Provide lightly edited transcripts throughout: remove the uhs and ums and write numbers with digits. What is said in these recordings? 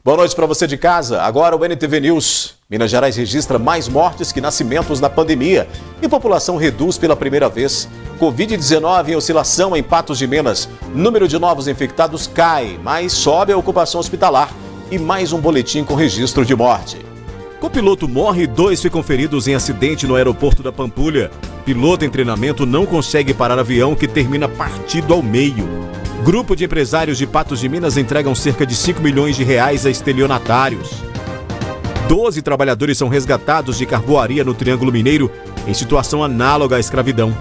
Boa noite para você de casa. Agora o NTV News. Minas Gerais registra mais mortes que nascimentos na pandemia e população reduz pela primeira vez. Covid-19 em oscilação em Patos de Minas. Número de novos infectados cai, mas sobe a ocupação hospitalar. E mais um boletim com registro de morte. Copiloto morre e 2 ficam feridos em acidente no aeroporto da Pampulha. Piloto em treinamento não consegue parar avião que termina partido ao meio. Grupo de empresários de Patos de Minas entregam cerca de 5 milhões de reais a estelionatários. 12 trabalhadores são resgatados de carvoaria no Triângulo Mineiro em situação análoga à escravidão.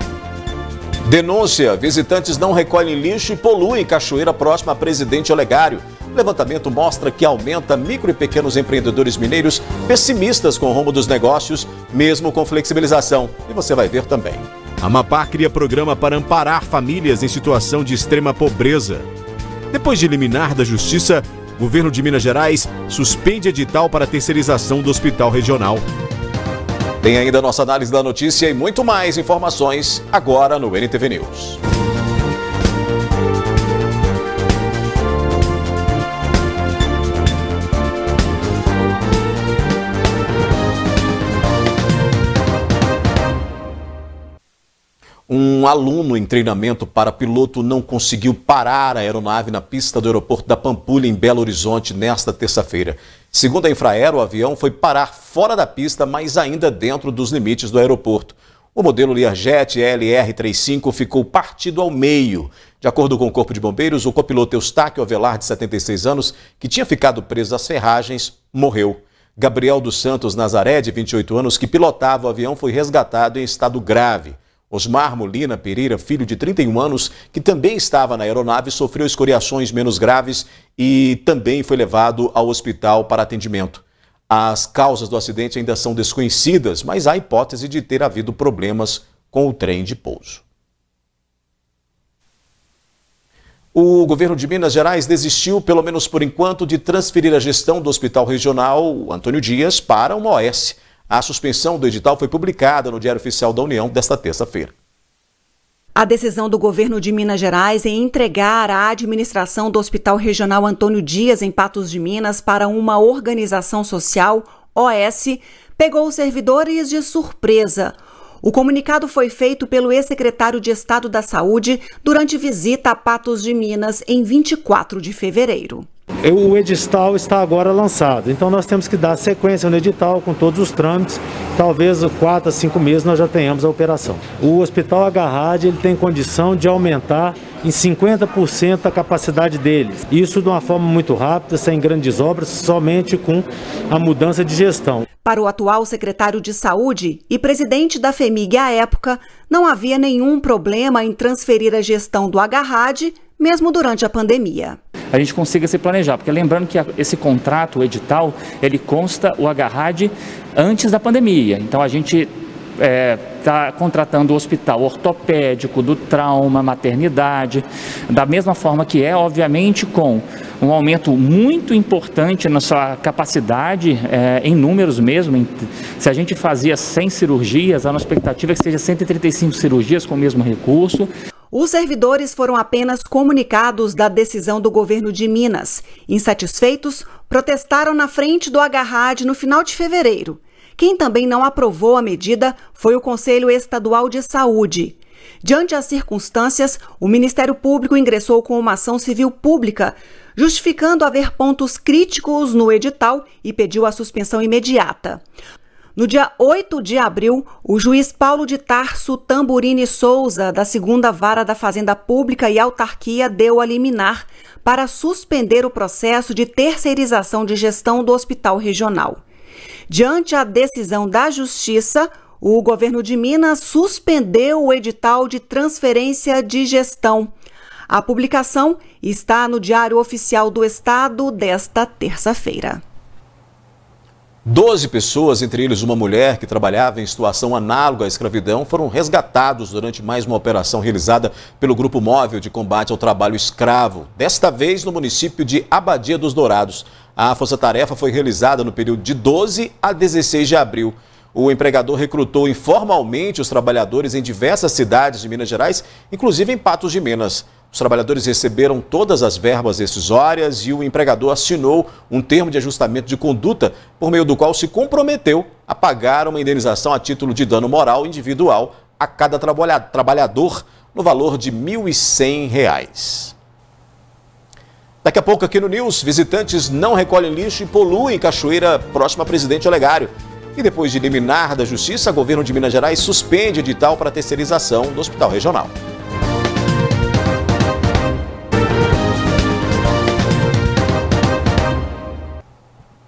Denúncia: visitantes não recolhem lixo e poluem cachoeira próxima a Presidente Olegário. Levantamento mostra que aumenta micro e pequenos empreendedores mineiros pessimistas com o rumo dos negócios, mesmo com flexibilização. E você vai ver também. Amapá cria programa para amparar famílias em situação de extrema pobreza. Depois de liminar da Justiça, o governo de Minas Gerais suspende edital para terceirização do Hospital Regional. Tem ainda a nossa análise da notícia e muito mais informações agora no NTV News. Um aluno em treinamento para piloto não conseguiu parar a aeronave na pista do aeroporto da Pampulha, em Belo Horizonte, nesta terça-feira. Segundo a Infraero, o avião foi parar fora da pista, mas ainda dentro dos limites do aeroporto. O modelo Learjet LR-35 ficou partido ao meio. De acordo com o Corpo de Bombeiros, o copiloto Eustáquio Avelar, de 76 anos, que tinha ficado preso às ferragens, morreu. Gabriel dos Santos Nazaré, de 28 anos, que pilotava o avião, foi resgatado em estado grave. Osmar Molina Pereira, filho de 31 anos, que também estava na aeronave, sofreu escoriações menos graves e também foi levado ao hospital para atendimento. As causas do acidente ainda são desconhecidas, mas há hipótese de ter havido problemas com o trem de pouso. O governo de Minas Gerais desistiu, pelo menos por enquanto, de transferir a gestão do Hospital Regional Antônio Dias para uma OS. A suspensão do edital foi publicada no Diário Oficial da União desta terça-feira. A decisão do governo de Minas Gerais em entregar a administração do Hospital Regional Antônio Dias, em Patos de Minas, para uma organização social, OS, pegou os servidores de surpresa. O comunicado foi feito pelo ex-secretário de Estado da Saúde durante visita a Patos de Minas em 24 de fevereiro. O edital está agora lançado, então nós temos que dar sequência no edital com todos os trâmites. Talvez 4 a 5 meses nós já tenhamos a operação. O Hospital Agarrad, ele tem condição de aumentar em 50% a capacidade deles. Isso de uma forma muito rápida, sem grandes obras, somente com a mudança de gestão. Para o atual secretário de Saúde e presidente da FEMIG à época, não havia nenhum problema em transferir a gestão do Agarrad, mesmo durante a pandemia. A gente consiga se planejar, porque lembrando que esse contrato, o edital, ele consta o Agarrad antes da pandemia. Então a gente está contratando o hospital ortopédico, do trauma, maternidade, da mesma forma que obviamente, com um aumento muito importante na sua capacidade, em números mesmo. Se a gente fazia 100 cirurgias, a nossa expectativa é que seja 135 cirurgias com o mesmo recurso. Os servidores foram apenas comunicados da decisão do governo de Minas. Insatisfeitos, protestaram na frente do Agarrad no final de fevereiro. Quem também não aprovou a medida foi o Conselho Estadual de Saúde. Diante as circunstâncias, o Ministério Público ingressou com uma ação civil pública, justificando haver pontos críticos no edital e pediu a suspensão imediata. No dia 8 de abril, o juiz Paulo de Tarso Tamburini Souza, da 2ª Vara da Fazenda Pública e Autarquia, deu a liminar para suspender o processo de terceirização de gestão do Hospital Regional. Diante a decisão da Justiça, o governo de Minas suspendeu o edital de transferência de gestão. A publicação está no Diário Oficial do Estado desta terça-feira. 12 pessoas, entre eles uma mulher que trabalhava em situação análoga à escravidão, foram resgatados durante mais uma operação realizada pelo Grupo Móvel de Combate ao Trabalho Escravo, desta vez no município de Abadia dos Dourados. A força-tarefa foi realizada no período de 12 a 16 de abril. O empregador recrutou informalmente os trabalhadores em diversas cidades de Minas Gerais, inclusive em Patos de Minas. Os trabalhadores receberam todas as verbas rescisórias e o empregador assinou um termo de ajustamento de conduta, por meio do qual se comprometeu a pagar uma indenização a título de dano moral individual a cada trabalhador no valor de R$ 1.100. Daqui a pouco aqui no News, visitantes não recolhem lixo e poluem cachoeira próxima a Presidente Olegário. E depois de liminar da Justiça, o governo de Minas Gerais suspende edital para terceirização do Hospital Regional.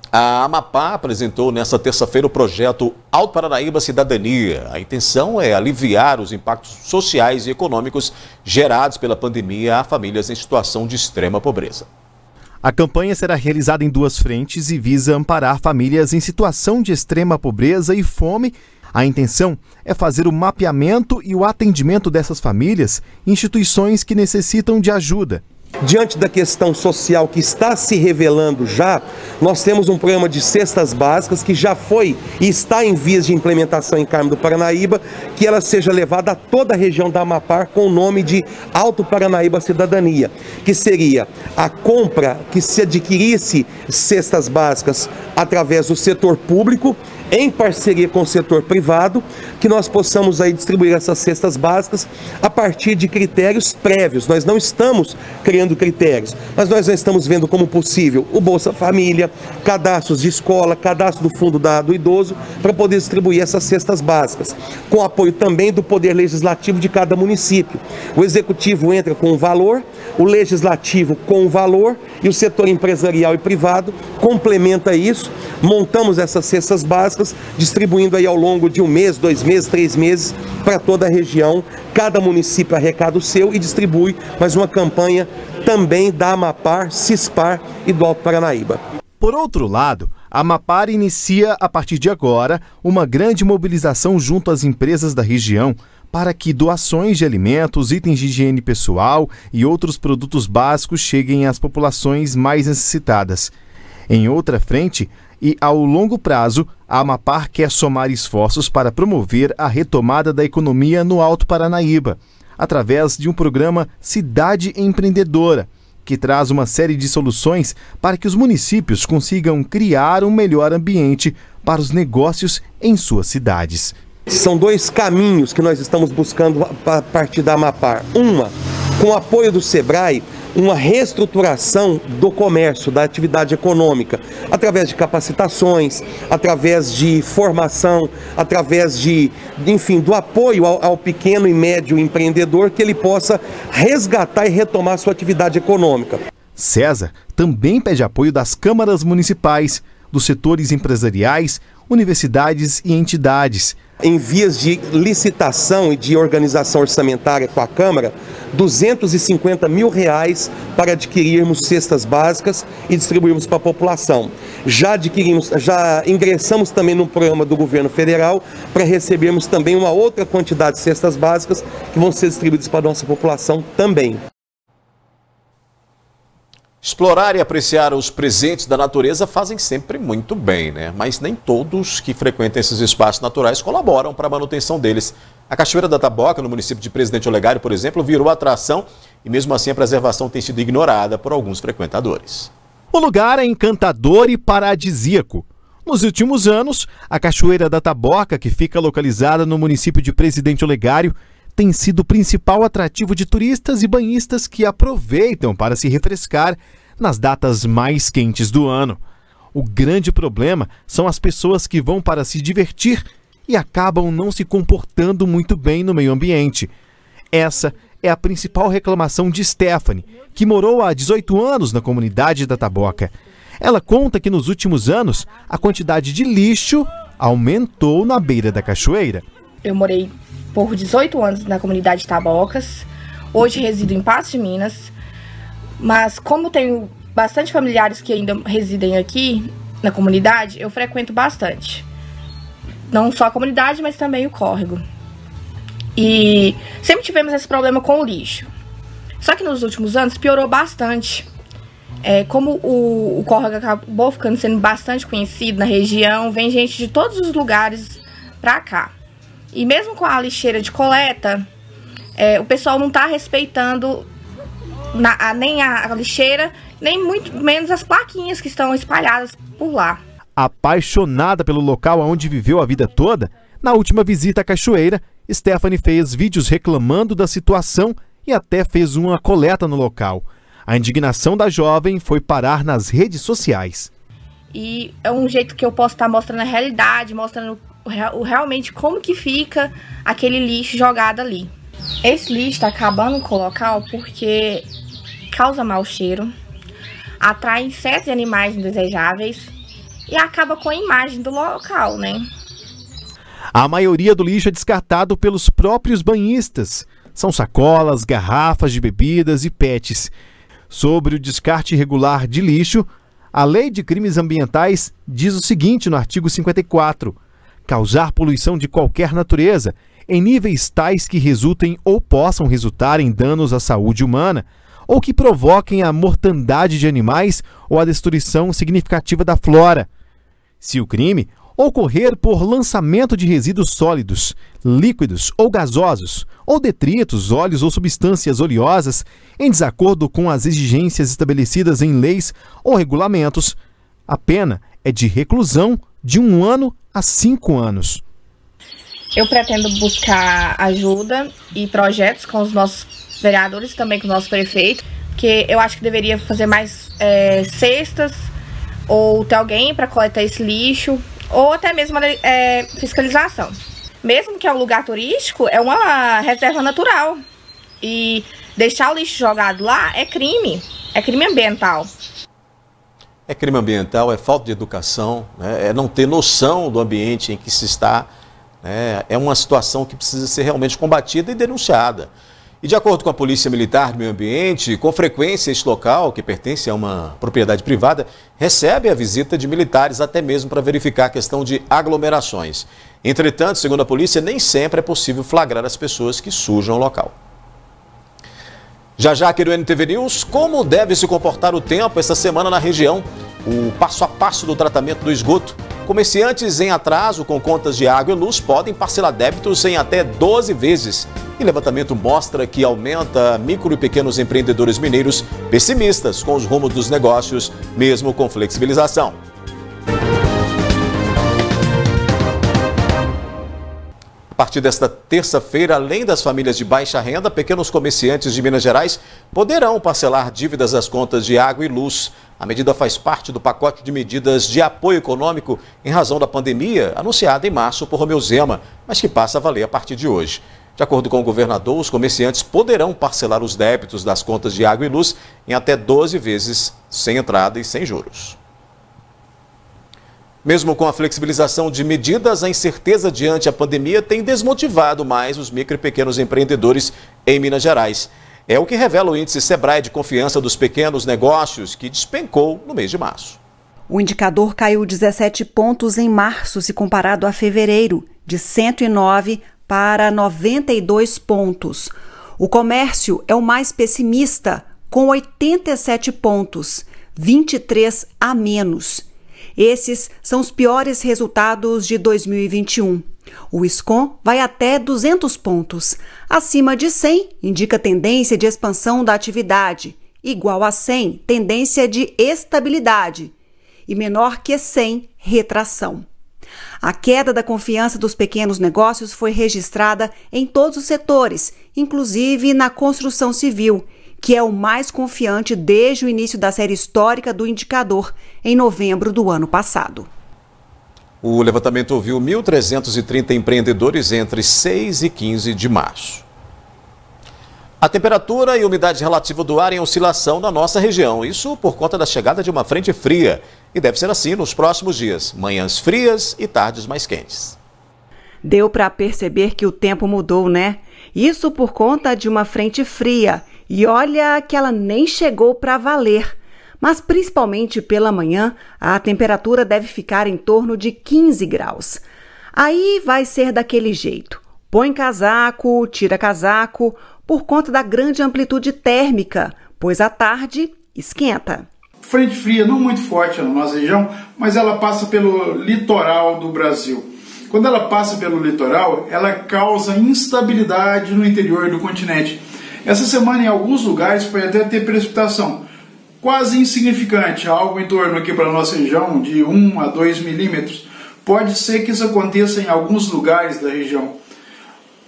A Amapá apresentou nesta terça-feira o projeto Alto Paranaíba Cidadania. A intenção é aliviar os impactos sociais e econômicos gerados pela pandemia a famílias em situação de extrema pobreza. A campanha será realizada em duas frentes e visa amparar famílias em situação de extrema pobreza e fome. A intenção é fazer o mapeamento e o atendimento dessas famílias em instituições que necessitam de ajuda. Diante da questão social que está se revelando já, nós temos um programa de cestas básicas que já foi e está em vias de implementação em Carmo do Paranaíba, que ela seja levada a toda a região da Amapá com o nome de Alto Paranaíba Cidadania, que seria a compra que se adquirisse cestas básicas através do setor público, em parceria com o setor privado, que nós possamos aí distribuir essas cestas básicas a partir de critérios prévios. Nós não estamos criando critérios, mas nós já estamos vendo como possível o Bolsa Família, cadastros de escola, cadastro do Fundo do Idoso, para poder distribuir essas cestas básicas, com apoio também do Poder Legislativo de cada município. O Executivo entra com um valor, o Legislativo com um valor e o setor empresarial e privado complementa isso. Montamos essas cestas básicas, distribuindo aí ao longo de 1 mês, 2 meses, 3 meses para toda a região. Cada município arrecada o seu e distribui mais uma campanha também da Amapar, Cispar e do Alto Paranaíba. Por outro lado, a Amapar inicia a partir de agora uma grande mobilização junto às empresas da região para que doações de alimentos, itens de higiene pessoal e outros produtos básicos cheguem às populações mais necessitadas. Em outra frente, e ao longo prazo, a Amapar quer somar esforços para promover a retomada da economia no Alto Paranaíba, através de um programa Cidade Empreendedora, que traz uma série de soluções para que os municípios consigam criar um melhor ambiente para os negócios em suas cidades. São 2 caminhos que nós estamos buscando a partir da Amapar. Uma, com o apoio do SEBRAE, uma reestruturação do comércio, da atividade econômica, através de capacitações, através de formação, através de, enfim, do apoio ao pequeno e médio empreendedor, que ele possa resgatar e retomar sua atividade econômica. César também pede apoio das câmaras municipais, dos setores empresariais, universidades e entidades. Em vias de licitação e de organização orçamentária com a Câmara, R$250 mil para adquirirmos cestas básicas e distribuirmos para a população. Já ingressamos também no programa do governo federal para recebermos também uma outra quantidade de cestas básicas que vão ser distribuídas para a nossa população também. Explorar e apreciar os presentes da natureza fazem sempre muito bem, né? Mas nem todos que frequentam esses espaços naturais colaboram para a manutenção deles. A Cachoeira da Taboca, no município de Presidente Olegário, por exemplo, virou atração e mesmo assim a preservação tem sido ignorada por alguns frequentadores. O lugar é encantador e paradisíaco. Nos últimos anos, a Cachoeira da Taboca, que fica localizada no município de Presidente Olegário, tem sido o principal atrativo de turistas e banhistas que aproveitam para se refrescar nas datas mais quentes do ano. O grande problema são as pessoas que vão para se divertir e acabam não se comportando muito bem no meio ambiente. Essa é a principal reclamação de Stephanie, que morou há 18 anos na comunidade da Taboca. Ela conta que nos últimos anos a quantidade de lixo aumentou na beira da cachoeira. Eu morei por 18 anos na comunidade de Tabocas, hoje resido em Patos de Minas, mas como tenho bastante familiares que ainda residem aqui na comunidade, eu frequento bastante. Não só a comunidade, mas também o córrego. E sempre tivemos esse problema com o lixo. Só que nos últimos anos piorou bastante. Como o córrego acabou sendo bastante conhecido na região, vem gente de todos os lugares pra cá. E mesmo com a lixeira de coleta, o pessoal não está respeitando nem a lixeira, nem muito menos as plaquinhas que estão espalhadas por lá. Apaixonada pelo local onde viveu a vida toda, na última visita à cachoeira, Stephanie fez vídeos reclamando da situação e até fez uma coleta no local. A indignação da jovem foi parar nas redes sociais. E é um jeito que eu posso estar mostrando a realidade, mostrando realmente como que fica aquele lixo jogado ali. Esse lixo está acabando com o local porque causa mau cheiro, atrai insetos e animais indesejáveis e acaba com a imagem do local, né? A maioria do lixo é descartado pelos próprios banhistas. São sacolas, garrafas de bebidas e pets. Sobre o descarte irregular de lixo, a Lei de Crimes Ambientais diz o seguinte no artigo 54: causar poluição de qualquer natureza, em níveis tais que resultem ou possam resultar em danos à saúde humana, ou que provoquem a mortandade de animais ou a destruição significativa da flora. Se o crime ocorrer por lançamento de resíduos sólidos, líquidos ou gasosos, ou detritos, óleos ou substâncias oleosas, em desacordo com as exigências estabelecidas em leis ou regulamentos, a pena é de reclusão de 1 ano a 5 anos. Eu pretendo buscar ajuda e projetos com os nossos vereadores, também com o nosso prefeito, porque eu acho que deveria fazer mais cestas, ou ter alguém para coletar esse lixo, ou até mesmo fiscalização. Mesmo que é um lugar turístico, é uma reserva natural. E deixar o lixo jogado lá é crime ambiental. É crime ambiental, é falta de educação, né? É não ter noção do ambiente em que se está. Né? É uma situação que precisa ser realmente combatida e denunciada. E de acordo com a Polícia Militar do Meio Ambiente, com frequência este local, que pertence a uma propriedade privada, recebe a visita de militares até mesmo para verificar a questão de aglomerações. Entretanto, segundo a polícia, nem sempre é possível flagrar as pessoas que sujam o local. Já aqui no NTV News, como deve se comportar o tempo esta semana na região? O passo a passo do tratamento do esgoto. Comerciantes em atraso com contas de água e luz podem parcelar débitos em até 12 vezes. E levantamento mostra que aumenta micro e pequenos empreendedores mineiros pessimistas com os rumos dos negócios, mesmo com flexibilização. A partir desta terça-feira, além das famílias de baixa renda, pequenos comerciantes de Minas Gerais poderão parcelar dívidas das contas de água e luz. A medida faz parte do pacote de medidas de apoio econômico em razão da pandemia, anunciada em março por Romeu Zema, mas que passa a valer a partir de hoje. De acordo com o governador, os comerciantes poderão parcelar os débitos das contas de água e luz em até 12 vezes, sem entrada e sem juros. Mesmo com a flexibilização de medidas, a incerteza diante a pandemia tem desmotivado mais os micro e pequenos empreendedores em Minas Gerais. É o que revela o índice Sebrae de confiança dos pequenos negócios, que despencou no mês de março. O indicador caiu 17 pontos em março, se comparado a fevereiro, de 109 para 92 pontos. O comércio é o mais pessimista, com 87 pontos, 23 a menos. Esses são os piores resultados de 2021. O Scom vai até 200 pontos. Acima de 100 indica tendência de expansão da atividade. Igual a 100, tendência de estabilidade. E menor que 100, retração. A queda da confiança dos pequenos negócios foi registrada em todos os setores, inclusive na construção civil, que é o mais confiante desde o início da série histórica do indicador, em novembro do ano passado. O levantamento ouviu 1.330 empreendedores entre 6 e 15 de março. A temperatura e umidade relativa do ar em oscilação na nossa região, isso por conta da chegada de uma frente fria. E deve ser assim nos próximos dias, manhãs frias e tardes mais quentes. Deu para perceber que o tempo mudou, né? Isso por conta de uma frente fria. E olha que ela nem chegou para valer. Mas principalmente pela manhã, a temperatura deve ficar em torno de 15 graus. Aí vai ser daquele jeito. Põe casaco, tira casaco, por conta da grande amplitude térmica, pois à tarde esquenta. Frente fria não muito forte na nossa região, mas ela passa pelo litoral do Brasil. Quando ela passa pelo litoral, ela causa instabilidade no interior do continente. Essa semana em alguns lugares pode até ter precipitação quase insignificante, algo em torno aqui para a nossa região de 1 a 2 milímetros. Pode ser que isso aconteça em alguns lugares da região,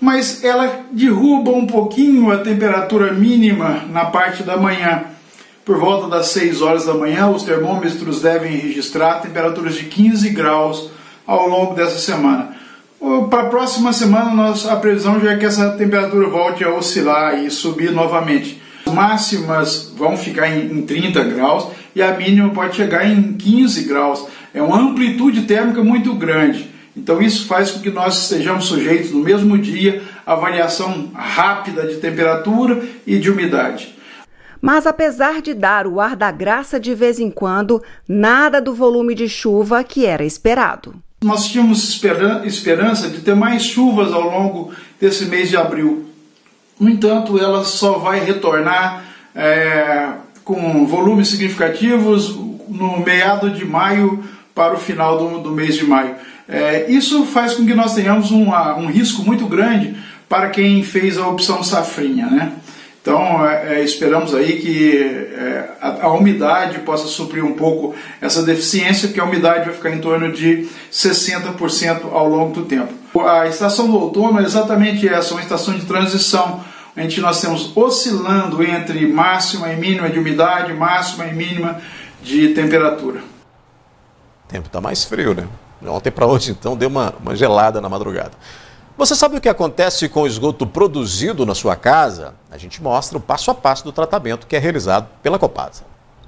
mas ela derruba um pouquinho a temperatura mínima na parte da manhã. Por volta das 6 horas da manhã, os termômetros devem registrar temperaturas de 15 graus ao longo dessa semana. Para a próxima semana, a previsão já é que essa temperatura volte a oscilar e subir novamente. As máximas vão ficar em 30 graus e a mínima pode chegar em 15 graus. É uma amplitude térmica muito grande. Então isso faz com que nós estejamos sujeitos no mesmo dia a variação rápida de temperatura e de umidade. Mas apesar de dar o ar da graça de vez em quando, nada do volume de chuva que era esperado. Nós tínhamos esperança de ter mais chuvas ao longo desse mês de abril. No entanto, ela só vai retornar com volumes significativos no meado de maio para o final do mês de maio. Isso faz com que nós tenhamos um risco muito grande para quem fez a opção safrinha, né? Então, esperamos aí que a umidade possa suprir um pouco essa deficiência, porque a umidade vai ficar em torno de 60% ao longo do tempo. A estação do outono é exatamente essa, uma estação de transição, onde nós temos oscilando entre máxima e mínima de umidade, máxima e mínima de temperatura. O tempo está mais frio, né? Ontem para hoje, então, deu uma gelada na madrugada. Você sabe o que acontece com o esgoto produzido na sua casa? A gente mostra o passo a passo do tratamento que é realizado pela Copasa.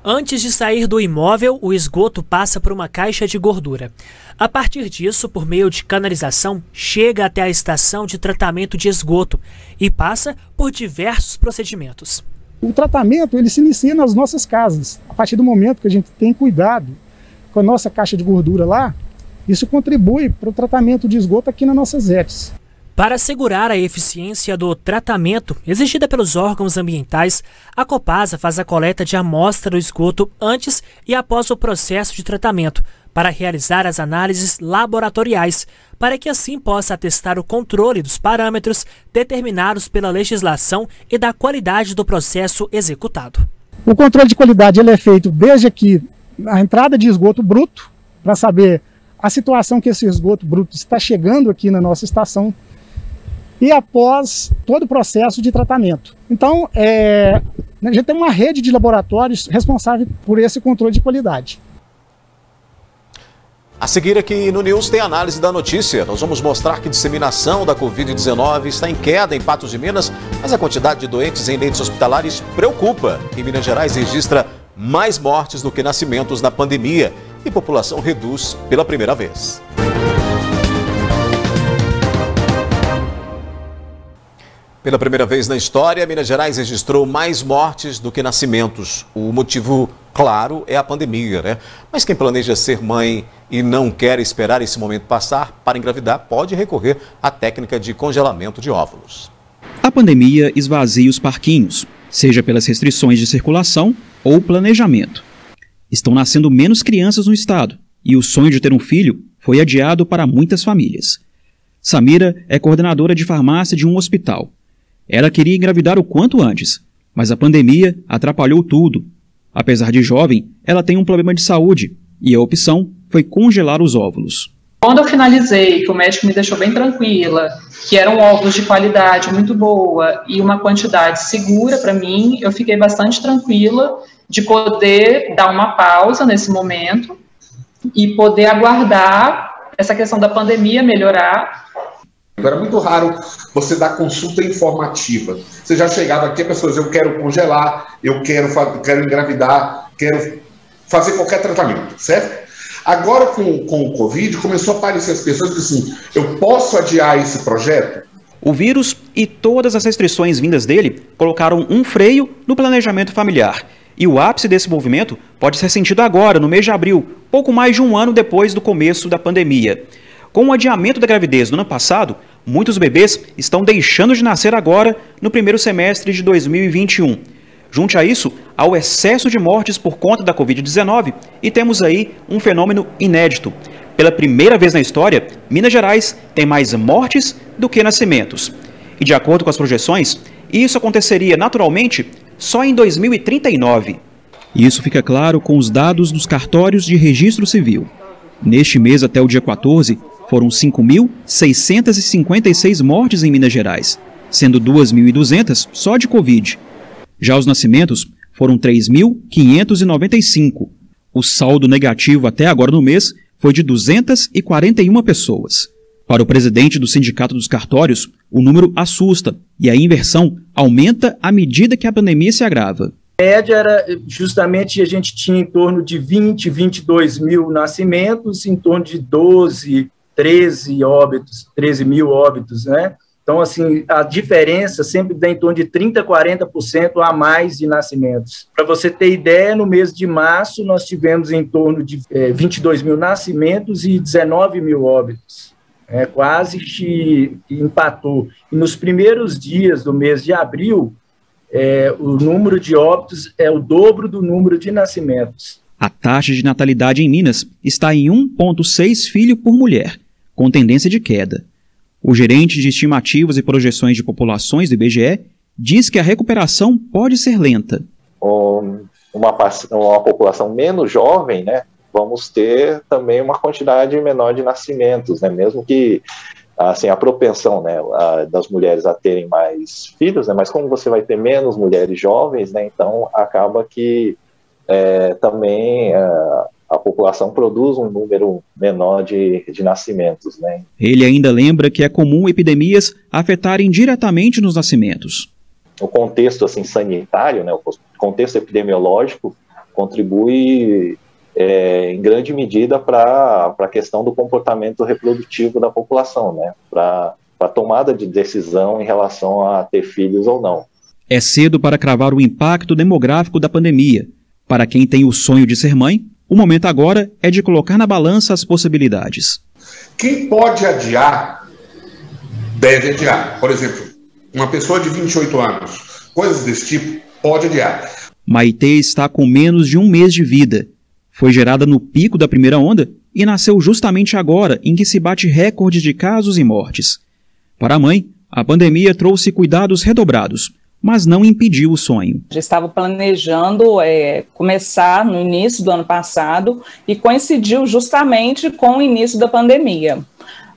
Antes de sair do imóvel, o esgoto passa por uma caixa de gordura. A partir disso, por meio de canalização, chega até a estação de tratamento de esgoto e passa por diversos procedimentos. O tratamento ele se inicia nas nossas casas. A partir do momento que a gente tem cuidado com a nossa caixa de gordura lá, isso contribui para o tratamento de esgoto aqui nas nossas ETs. Para assegurar a eficiência do tratamento exigida pelos órgãos ambientais, a Copasa faz a coleta de amostra do esgoto antes e após o processo de tratamento, para realizar as análises laboratoriais, para que assim possa atestar o controle dos parâmetros determinados pela legislação e da qualidade do processo executado. O controle de qualidade ele é feito desde aqui a entrada de esgoto bruto, para saber a situação que esse esgoto bruto está chegando aqui na nossa estação, e após todo o processo de tratamento. Então, a gente tem uma rede de laboratórios responsável por esse controle de qualidade. A seguir aqui no News tem análise da notícia. Nós vamos mostrar que a disseminação da Covid-19 está em queda em Patos de Minas, mas a quantidade de doentes em leitos hospitalares preocupa. E Minas Gerais registra mais mortes do que nascimentos na pandemia e população reduz pela primeira vez. Pela primeira vez na história, Minas Gerais registrou mais mortes do que nascimentos. O motivo, claro, é a pandemia, né? Mas quem planeja ser mãe e não quer esperar esse momento passar para engravidar, pode recorrer à técnica de congelamento de óvulos. A pandemia esvazia os parquinhos, seja pelas restrições de circulação ou planejamento. Estão nascendo menos crianças no estado e o sonho de ter um filho foi adiado para muitas famílias. Samira é coordenadora de farmácia de um hospital. Ela queria engravidar o quanto antes, mas a pandemia atrapalhou tudo. Apesar de jovem, ela tem um problema de saúde e a opção foi congelar os óvulos. Quando eu finalizei, que o médico me deixou bem tranquila, que eram óvulos de qualidade muito boa e uma quantidade segura para mim, eu fiquei bastante tranquila de poder dar uma pausa nesse momento e poder aguardar essa questão da pandemia melhorar. Era muito raro você dar consulta informativa. Você já chegava aqui, a pessoa dizia, eu quero congelar, eu quero engravidar, quero fazer qualquer tratamento, certo? Agora, com o Covid, começou a aparecer as pessoas que assim, eu posso adiar esse projeto? O vírus e todas as restrições vindas dele colocaram um freio no planejamento familiar. E o ápice desse movimento pode ser sentido agora, no mês de abril, pouco mais de um ano depois do começo da pandemia. Com o adiamento da gravidez no ano passado, muitos bebês estão deixando de nascer agora no primeiro semestre de 2021. Junte a isso ao excesso de mortes por conta da Covid-19 e temos aí um fenômeno inédito. Pela primeira vez na história, Minas Gerais tem mais mortes do que nascimentos. E de acordo com as projeções, E isso aconteceria naturalmente só em 2039. Isso fica claro com os dados dos cartórios de registro civil. Neste mês, até o dia 14, foram 5.656 mortes em Minas Gerais, sendo 2.200 só de Covid. Já os nascimentos foram 3.595. O saldo negativo até agora no mês foi de 241 pessoas. Para o presidente do Sindicato dos Cartórios, o número assusta e a inversão aumenta à medida que a pandemia se agrava. A média era justamente, a gente tinha em torno de 20, 22 mil nascimentos, em torno de 12, 13 óbitos, 13 mil óbitos, né? Então, assim, a diferença sempre dá em torno de 30%, 40% a mais de nascimentos. Para você ter ideia, no mês de março, nós tivemos em torno de 22 mil nascimentos e 19 mil óbitos. Quase que empatou. E nos primeiros dias do mês de abril, o número de óbitos é o dobro do número de nascimentos. A taxa de natalidade em Minas está em 1,6 filho por mulher, com tendência de queda. O gerente de estimativas e projeções de populações do IBGE diz que a recuperação pode ser lenta. Uma população menos jovem, né, vamos ter também uma quantidade menor de nascimentos, né, mesmo que assim, a propensão, né, das mulheres a terem mais filhos, né, mas como você vai ter menos mulheres jovens, né, então acaba que também a população produz um número menor de nascimentos, né. Ele ainda lembra que é comum epidemias afetarem diretamente nos nascimentos. O contexto assim, sanitário, né, o contexto epidemiológico contribui em grande medida para a questão do comportamento reprodutivo da população, né, para a tomada de decisão em relação a ter filhos ou não. É cedo para cravar o impacto demográfico da pandemia. Para quem tem o sonho de ser mãe, o momento agora é de colocar na balança as possibilidades. Quem pode adiar, deve adiar. Por exemplo, uma pessoa de 28 anos, coisas desse tipo, pode adiar. Maitê está com menos de um mês de vida. Foi gerada no pico da primeira onda e nasceu justamente agora, em que se bate recorde de casos e mortes. Para a mãe, a pandemia trouxe cuidados redobrados, mas não impediu o sonho. Já estava planejando começar no início do ano passado e coincidiu justamente com o início da pandemia.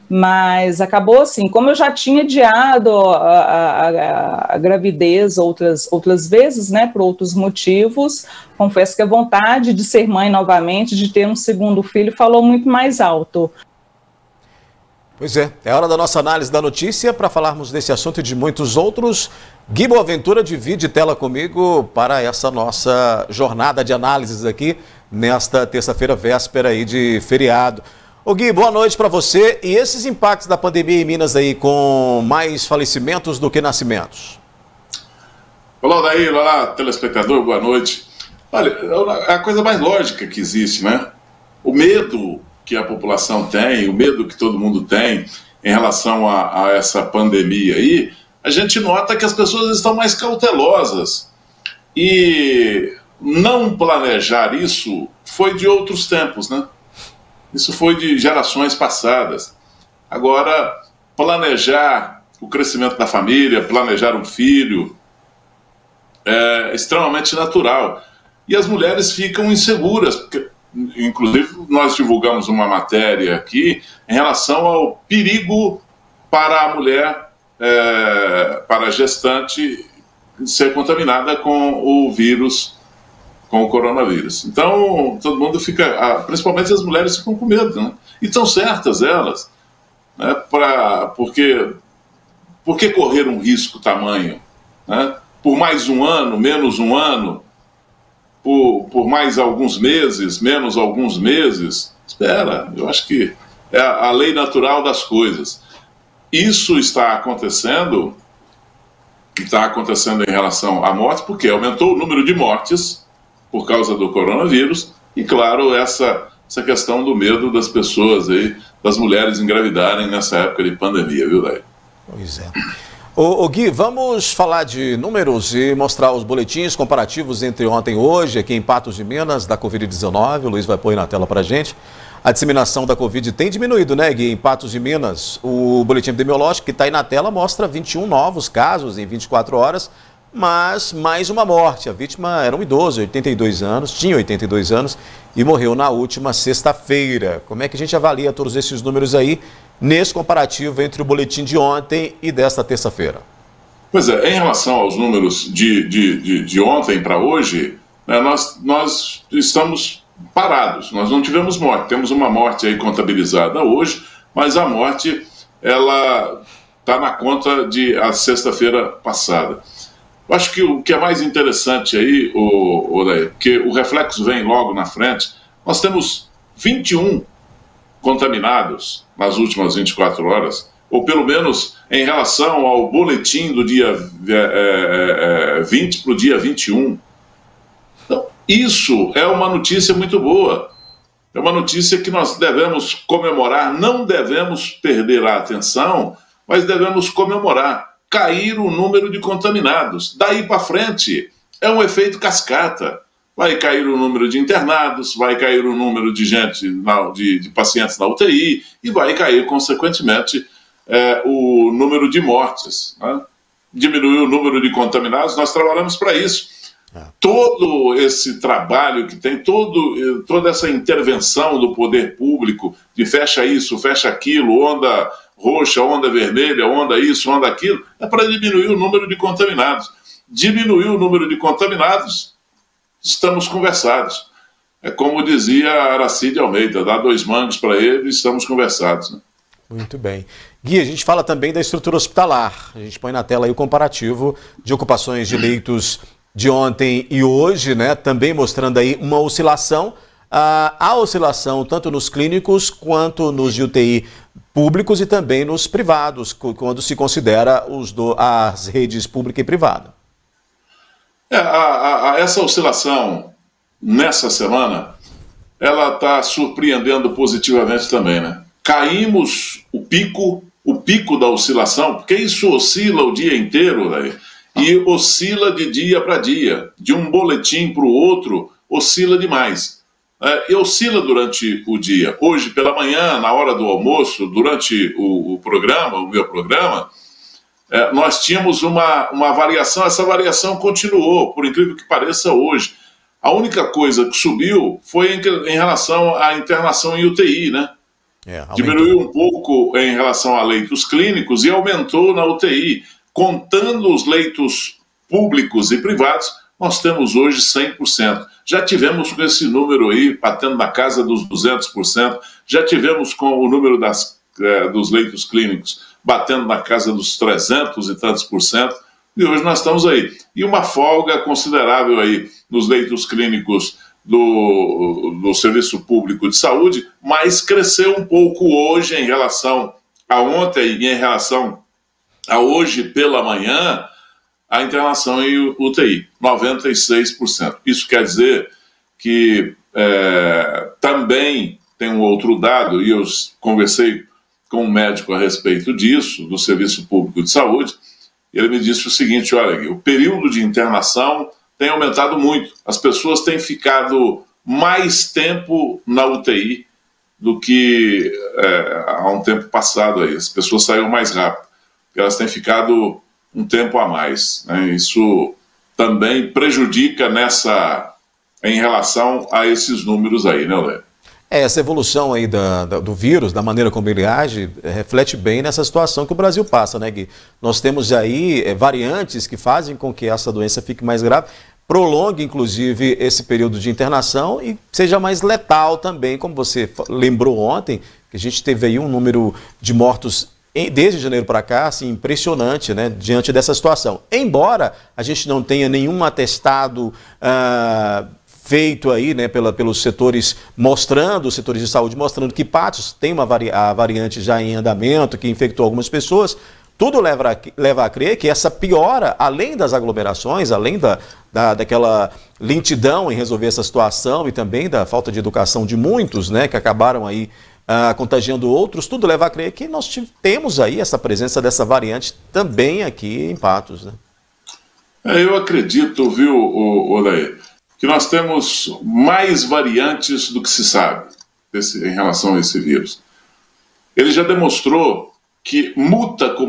Mas acabou assim, como eu já tinha adiado a gravidez outras vezes, né, por outros motivos, confesso que a vontade de ser mãe novamente, de ter um segundo filho, falou muito mais alto. Pois é hora da nossa análise da notícia. Para falarmos desse assunto e de muitos outros, Gui Boaventura divide tela comigo para essa nossa jornada de análises aqui nesta terça-feira, véspera aí de feriado. Ô Gui, boa noite para você. E esses impactos da pandemia em Minas aí, com mais falecimentos do que nascimentos? Olá, Odair, olá, telespectador, boa noite. Olha, é a coisa mais lógica que existe, né? O medo que a população tem, o medo que todo mundo tem em relação a essa pandemia aí, a gente nota que as pessoas estão mais cautelosas. E não planejar isso foi de outros tempos, né? Isso foi de gerações passadas. Agora, planejar o crescimento da família, planejar um filho, é extremamente natural. E as mulheres ficam inseguras, porque, inclusive, nós divulgamos uma matéria aqui em relação ao perigo para a mulher, para a gestante, ser contaminada com o vírus, com o coronavírus. Então, todo mundo fica, principalmente as mulheres, ficam com medo, né? E estão certas elas, né? Por que correr um risco tamanho, né? Por mais um ano, menos um ano, por mais alguns meses, menos alguns meses, espera, eu acho que é a lei natural das coisas. Isso está acontecendo em relação à morte, porque aumentou o número de mortes por causa do coronavírus, e claro, essa questão do medo das pessoas aí, das mulheres engravidarem nessa época de pandemia, viu, Daí? Pois é. Ô Gui, vamos falar de números e mostrar os boletins comparativos entre ontem e hoje, aqui em Patos de Minas, da Covid-19. O Luiz vai pôr na tela para a gente. A disseminação da Covid tem diminuído, né, Gui? Em Patos de Minas, o boletim epidemiológico que está aí na tela mostra 21 novos casos em 24 horas, mas mais uma morte. A vítima era um idoso, 82 anos, tinha 82 anos e morreu na última sexta-feira. Como é que a gente avalia todos esses números aí nesse comparativo entre o boletim de ontem e desta terça-feira? Pois é, em relação aos números de ontem para hoje, né, nós estamos parados, nós não tivemos morte. Temos uma morte aí contabilizada hoje, mas a morte, ela está na conta de a sexta-feira passada. Eu acho que o que é mais interessante aí, porque o reflexo vem logo na frente, nós temos 21 contaminados nas últimas 24 horas, ou pelo menos em relação ao boletim do dia 20 para o dia 21. Então, isso é uma notícia muito boa. É uma notícia que nós devemos comemorar, não devemos perder a atenção, mas devemos comemorar. Cair o número de contaminados. Daí para frente, é um efeito cascata. Vai cair o número de internados, vai cair o número de gente, de pacientes na UTI e vai cair, consequentemente, o número de mortes. Né? Diminuir o número de contaminados, nós trabalhamos para isso. Todo esse trabalho que tem, toda essa intervenção do poder público, de fecha isso, fecha aquilo, onda roxa, onda vermelha, onda isso, onda aquilo, é para diminuir o número de contaminados. Diminuir o número de contaminados, estamos conversados. É como dizia Aracide Almeida, dá 2 mangos para ele, estamos conversados. Né? Muito bem. Gui, a gente fala também da estrutura hospitalar. A gente põe na tela aí o comparativo de ocupações de leitos de ontem e hoje, né? Também mostrando aí uma oscilação. A oscilação tanto nos clínicos quanto nos de UTI públicos e também nos privados, quando se considera as redes pública e privada. Essa oscilação nessa semana, ela está surpreendendo positivamente também, né? Caímos o pico da oscilação, porque isso oscila o dia inteiro, né? E oscila de dia para dia, de um boletim para o outro, oscila demais. E oscila durante o dia. Hoje, pela manhã, na hora do almoço, durante o meu programa, nós tínhamos uma variação, essa variação continuou, por incrível que pareça, hoje. A única coisa que subiu foi em relação à internação em UTI, né? Diminuiu um pouco em relação a leitos clínicos e aumentou na UTI. Contando os leitos públicos e privados, nós temos hoje 100%. Já tivemos com esse número aí, batendo na casa dos 200%, já tivemos com o número dos leitos clínicos batendo na casa dos 300 e tantos %, e hoje nós estamos aí. E uma folga considerável aí nos leitos clínicos do Serviço Público de Saúde, mas cresceu um pouco hoje em relação a ontem e em relação a hoje pela manhã, a internação em UTI, 96%. Isso quer dizer que também tem um outro dado, e eu conversei com um médico a respeito disso, do Serviço Público de Saúde, e ele me disse o seguinte: olha, o período de internação tem aumentado muito. As pessoas têm ficado mais tempo na UTI do que há um tempo passado aí. As pessoas saíram mais rápido. Elas têm ficado um tempo a mais. Né? Isso também prejudica em relação a esses números aí, né, Léo? Essa evolução aí do vírus, da maneira como ele age, reflete bem nessa situação que o Brasil passa, né, Gui? Nós temos aí variantes que fazem com que essa doença fique mais grave, prolongue, inclusive, esse período de internação e seja mais letal também, como você lembrou ontem, que a gente teve aí um número de mortos desde janeiro para cá, assim, impressionante, né, diante dessa situação. Embora a gente não tenha nenhum atestado feito aí, né, pelos setores os setores de saúde mostrando que Patos tem a variante já em andamento, que infectou algumas pessoas, tudo leva a crer que essa piora, além das aglomerações, além daquela lentidão em resolver essa situação e também da falta de educação de muitos, né, que acabaram aí contagiando outros, tudo leva a crer que nós temos aí essa presença dessa variante também aqui em Patos, né? Eu acredito, viu, Olair, que nós temos mais variantes do que se sabe. em relação a esse vírus. Ele já demonstrou que muta com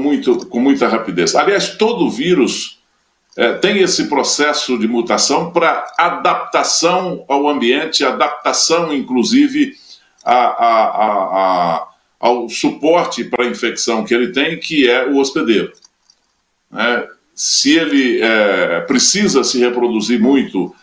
muita rapidez. Aliás, todo vírus tem esse processo de mutação para adaptação ao ambiente, adaptação, inclusive, ao suporte para a infecção que ele tem, que é o hospedeiro. Se ele precisa se reproduzir muito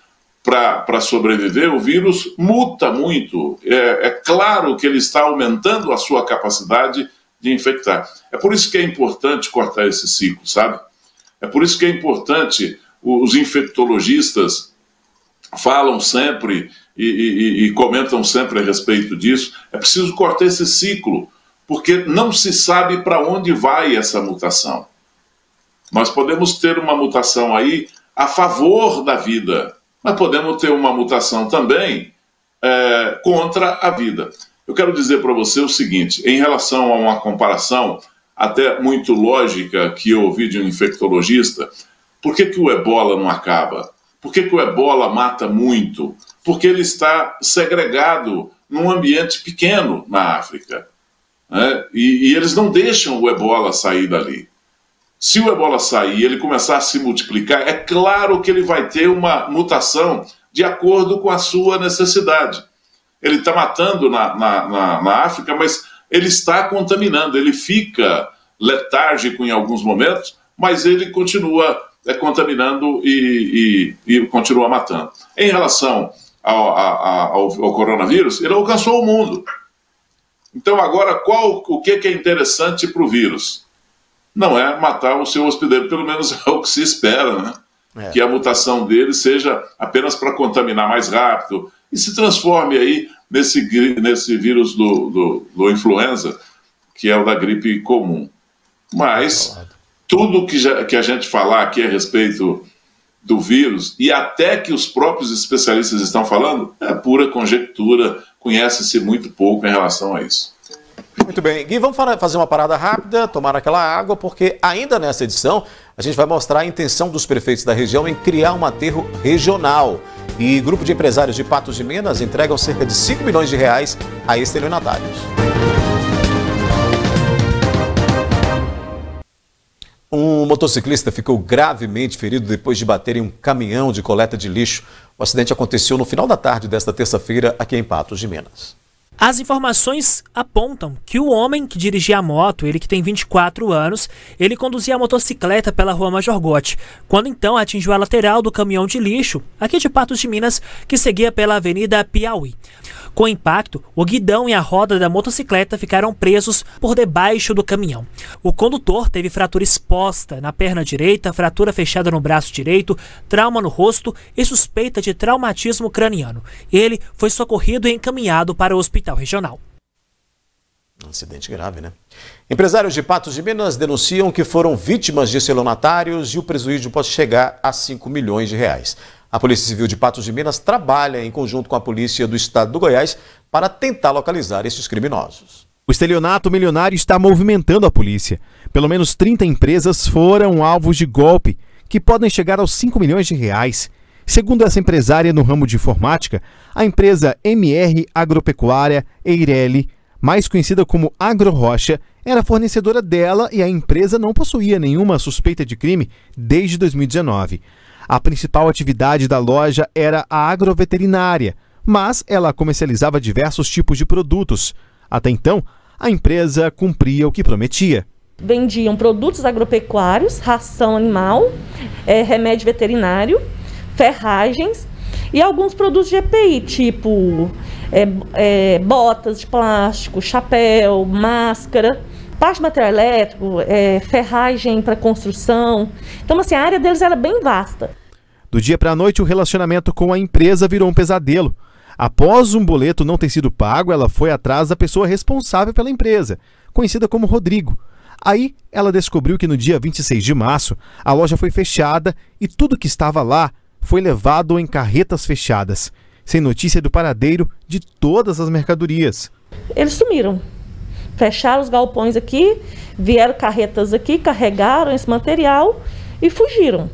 para sobreviver, o vírus muta muito. É claro que ele está aumentando a sua capacidade de infectar. É por isso que é importante cortar esse ciclo, sabe? É por isso que é importante, os infectologistas falam sempre e comentam sempre a respeito disso, é preciso cortar esse ciclo, porque não se sabe para onde vai essa mutação. Nós podemos ter uma mutação aí a favor da vida, mas podemos ter uma mutação também contra a vida. Eu quero dizer para você o seguinte, em relação a uma comparação até muito lógica que eu ouvi de um infectologista, por que o ebola não acaba? Por que o ebola mata muito? Porque ele está segregado num ambiente pequeno na África, né? E eles não deixam o ebola sair dali. Se o ebola sair e ele começar a se multiplicar, é claro que ele vai ter uma mutação de acordo com a sua necessidade. Ele está matando na África, mas ele está contaminando, ele fica letárgico em alguns momentos, mas ele continua contaminando e continua matando. Em relação ao coronavírus, ele alcançou o mundo. Então agora, o que é interessante para o vírus? Não é matar o seu hospedeiro, pelo menos é o que se espera, né? Que a mutação dele seja apenas para contaminar mais rápido e se transforme aí nesse vírus do influenza, que é o da gripe comum. Mas tudo que a gente falar aqui a respeito do vírus, e até que os próprios especialistas estão falando, é pura conjectura, conhece-se muito pouco em relação a isso. Muito bem, Gui, vamos fazer uma parada rápida, tomar aquela água, porque ainda nessa edição a gente vai mostrar a intenção dos prefeitos da região em criar um aterro regional. E grupo de empresários de Patos de Minas entregam cerca de 5 milhões de reais a estelionatários. Um motociclista ficou gravemente ferido depois de bater em um caminhão de coleta de lixo. O acidente aconteceu no final da tarde desta terça-feira aqui em Patos de Minas. As informações apontam que o homem que dirigia a moto, ele que tem 24 anos, ele conduzia a motocicleta pela rua Major Gotti, quando então atingiu a lateral do caminhão de lixo, aqui de Patos de Minas, que seguia pela Avenida Piauí. Com o impacto, o guidão e a roda da motocicleta ficaram presos por debaixo do caminhão. O condutor teve fratura exposta na perna direita, fratura fechada no braço direito, trauma no rosto e suspeita de traumatismo craniano. Ele foi socorrido e encaminhado para o hospital regional. Um acidente grave, né? Empresários de Patos de Minas denunciam que foram vítimas de estelionatários e o prejuízo pode chegar a 5 milhões de reais. A Polícia Civil de Patos de Minas trabalha em conjunto com a Polícia do Estado do Goiás para tentar localizar esses criminosos. O estelionato milionário está movimentando a polícia. Pelo menos 30 empresas foram alvos de golpe, que podem chegar aos 5 milhões de reais. Segundo essa empresária no ramo de informática, a empresa MR Agropecuária Eireli, mais conhecida como AgroRocha, era fornecedora dela e a empresa não possuía nenhuma suspeita de crime desde 2019. A principal atividade da loja era a agroveterinária, mas ela comercializava diversos tipos de produtos. Até então, a empresa cumpria o que prometia. Vendiam produtos agropecuários, ração animal, remédio veterinário, ferragens e alguns produtos de EPI, tipo botas de plástico, chapéu, máscara, parte de material elétrico, ferragem para construção. Então, assim, a área deles era bem vasta. Do dia para a noite, o relacionamento com a empresa virou um pesadelo. Após um boleto não ter sido pago, ela foi atrás da pessoa responsável pela empresa, conhecida como Rodrigo. Aí, ela descobriu que no dia 26 de março, a loja foi fechada e tudo que estava lá foi levado em carretas fechadas, sem notícia do paradeiro de todas as mercadorias. Eles sumiram. Fecharam os galpões aqui, vieram carretas aqui, carregaram esse material e fugiram.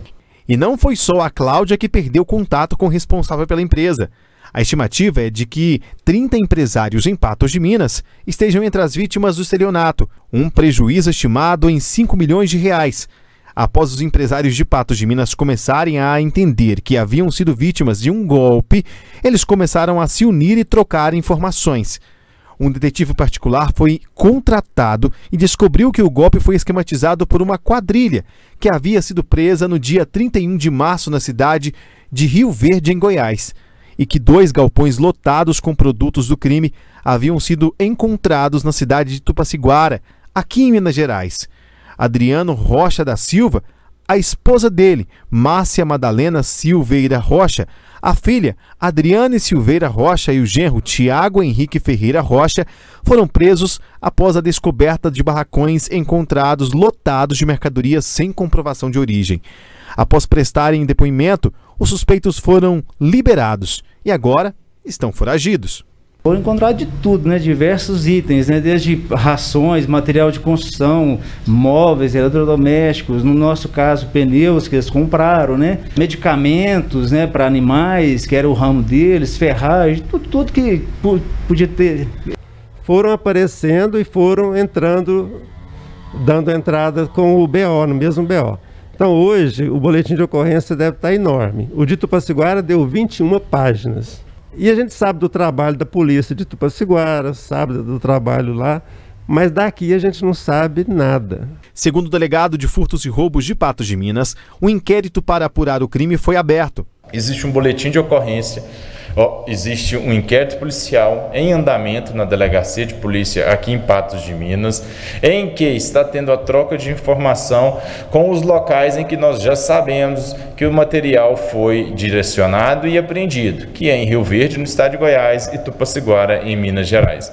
E não foi só a Cláudia que perdeu contato com o responsável pela empresa. A estimativa é de que 30 empresários em Patos de Minas estejam entre as vítimas do estelionato, um prejuízo estimado em 5 milhões de reais. Após os empresários de Patos de Minas começarem a entender que haviam sido vítimas de um golpe, eles começaram a se unir e trocar informações. Um detetive particular foi contratado e descobriu que o golpe foi esquematizado por uma quadrilha que havia sido presa no dia 31 de março na cidade de Rio Verde, em Goiás, e que 2 galpões lotados com produtos do crime haviam sido encontrados na cidade de Tupaciguara, aqui em Minas Gerais. Adriano Rocha da Silva, a esposa dele, Márcia Madalena Silveira Rocha, a filha Adriane Silveira Rocha e o genro Tiago Henrique Ferreira Rocha foram presos após a descoberta de barracões encontrados lotados de mercadorias sem comprovação de origem. Após prestarem depoimento, os suspeitos foram liberados e agora estão foragidos. Foram encontrados de tudo, né? Diversos itens, né? Desde rações, material de construção, móveis, eletrodomésticos, no nosso caso pneus que eles compraram, né? Medicamentos, né? Para animais, que era o ramo deles, ferragem, tudo que podia ter. Foram aparecendo e foram entrando, dando entrada com o BO, no mesmo BO. Então hoje o boletim de ocorrência deve estar enorme. O de Tupaciguara deu 21 páginas. E a gente sabe do trabalho da polícia de Tupaciguara, sabe do trabalho lá, mas daqui a gente não sabe nada. Segundo o delegado de furtos e roubos de Patos de Minas, um inquérito para apurar o crime foi aberto. Existe um boletim de ocorrência, existe um inquérito policial em andamento na delegacia de polícia aqui em Patos de Minas, em que está tendo a troca de informação com os locais em que nós já sabemos que o material foi direcionado e apreendido, que é em Rio Verde, no estado de Goiás, e Tupaciguara, em Minas Gerais.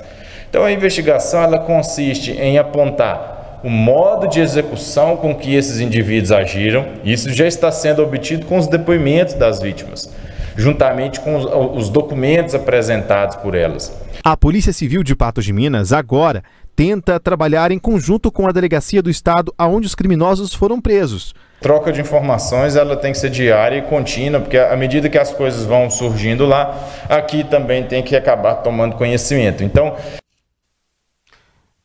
Então a investigação ela consiste em apontar o modo de execução com que esses indivíduos agiram. Isso já está sendo obtido com os depoimentos das vítimas, juntamente com os documentos apresentados por elas. A Polícia Civil de Patos de Minas agora tenta trabalhar em conjunto com a Delegacia do Estado aonde os criminosos foram presos. Troca de informações ela tem que ser diária e contínua, porque à medida que as coisas vão surgindo lá, aqui também tem que acabar tomando conhecimento. Então,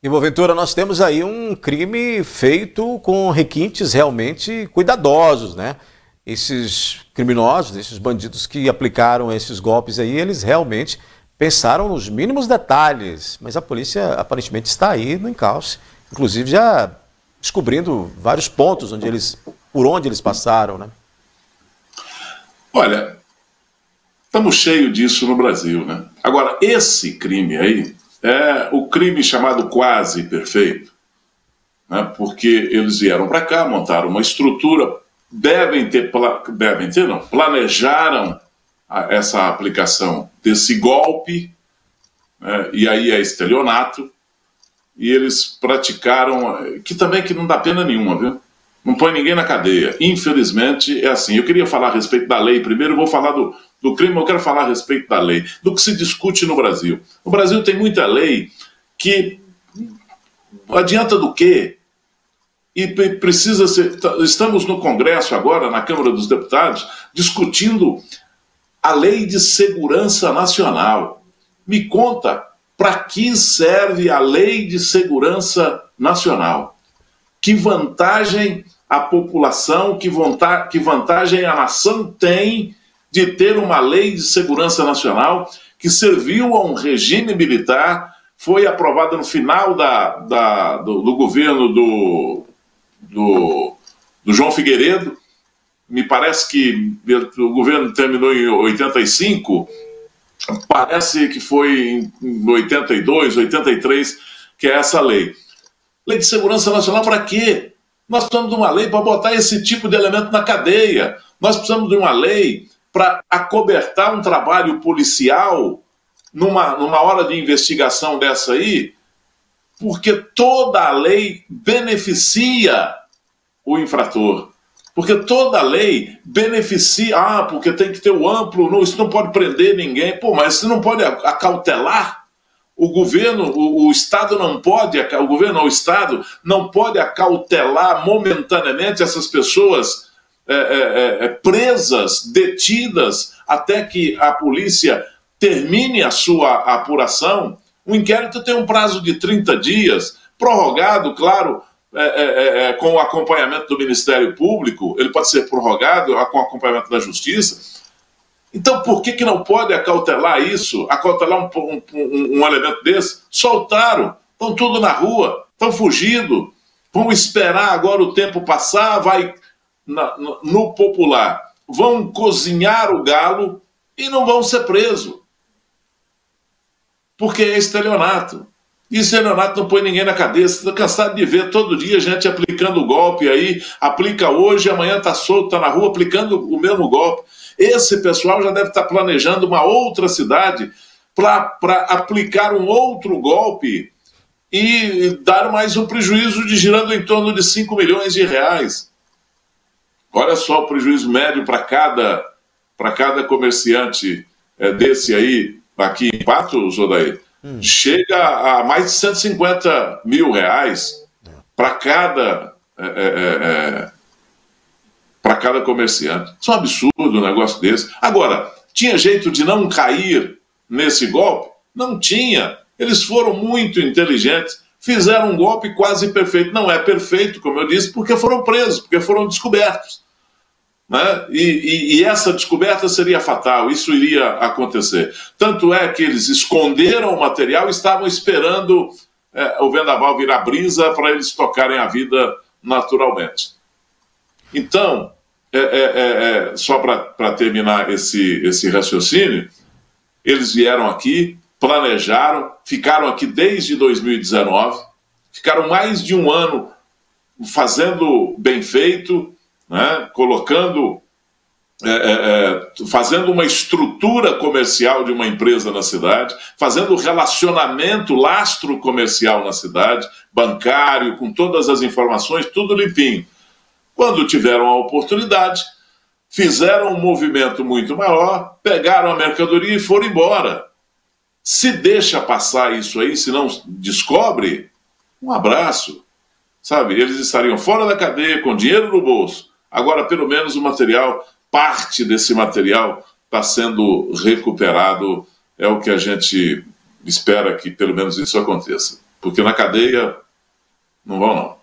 em Boaventura, nós temos aí um crime feito com requintes realmente cuidadosos, né? Esses criminosos, esses bandidos que aplicaram esses golpes aí, eles realmente pensaram nos mínimos detalhes, mas a polícia aparentemente está aí no encalce, inclusive já descobrindo vários pontos por onde eles passaram, né? Olha, estamos cheios disso no Brasil, né? Agora, esse crime aí é o crime chamado quase perfeito, né? Porque eles vieram para cá, montaram uma estrutura, planejaram essa aplicação desse golpe, né? E aí é estelionato, e eles praticaram, que não dá pena nenhuma, viu? Não põe ninguém na cadeia. Infelizmente é assim. Eu queria falar a respeito da lei primeiro, eu vou falar do crime, eu quero falar a respeito da lei, do que se discute no Brasil. No Brasil tem muita lei que adianta do quê? E precisa ser... Estamos no Congresso agora, na Câmara dos Deputados, discutindo a Lei de Segurança Nacional. Me conta, para que serve a Lei de Segurança Nacional? Que vantagem a população, que vantagem a nação tem de ter uma lei de segurança nacional que serviu a um regime militar, foi aprovada no final do governo do João Figueiredo. Me parece que o governo terminou em 85, parece que foi em 82, 83, que é essa lei. Lei de segurança nacional para quê? Nós precisamos de uma lei para botar esse tipo de elemento na cadeia. Nós precisamos de uma lei para acobertar um trabalho policial numa hora de investigação dessa aí, porque toda a lei beneficia o infrator. Porque toda lei beneficia... porque tem que ter o amplo... Não, isso não pode prender ninguém. Pô, mas isso não pode acautelar? O governo, o Estado não pode... o Estado não pode acautelar momentaneamente essas pessoas presas, detidas, até que a polícia termine a sua apuração. O inquérito tem um prazo de 30 dias, prorrogado, claro, com o acompanhamento do Ministério Público, ele pode ser prorrogado com o acompanhamento da Justiça. Então, por que não pode acautelar isso, acautelar um elemento desse? Soltaram, estão tudo na rua, estão fugindo, vão esperar agora o tempo passar, vai no popular, vão cozinhar o galo e não vão ser presos. Porque é estelionato. E estelionato não põe ninguém na cadeia. Você está cansado de ver todo dia gente aplicando o golpe aí, aplica hoje, amanhã está solto, está na rua aplicando o mesmo golpe. Esse pessoal já deve estar planejando uma outra cidade para aplicar um outro golpe e dar mais um prejuízo girando em torno de 5 milhões de reais. Olha só o prejuízo médio para cada comerciante desse aí, aqui em Patos, Odair. Chega a mais de 150 mil reais para cada comerciante. Isso é um absurdo um negócio desse. Agora, tinha jeito de não cair nesse golpe? Não tinha. Eles foram muito inteligentes, fizeram um golpe quase perfeito. Não é perfeito, como eu disse, porque foram presos, porque foram descobertos. Né? E essa descoberta seria fatal, isso iria acontecer. Tanto é que eles esconderam o material e estavam esperando o vendaval virar brisa para eles tocarem a vida naturalmente. Então, só para terminar esse raciocínio, eles vieram aqui, planejaram, ficaram aqui desde 2019, ficaram mais de um ano fazendo bem feito, né, fazendo uma estrutura comercial de uma empresa na cidade, fazendo relacionamento, lastro comercial na cidade, bancário, com todas as informações, tudo limpinho. Quando tiveram a oportunidade, fizeram um movimento muito maior, pegaram a mercadoria e foram embora. Se deixa passar isso aí, se não descobre, um abraço. Sabe, eles estariam fora da cadeia, com dinheiro no bolso. Agora, pelo menos, o material, parte desse material está sendo recuperado. É o que a gente espera que, pelo menos, isso aconteça. Porque na cadeia, não vão, não.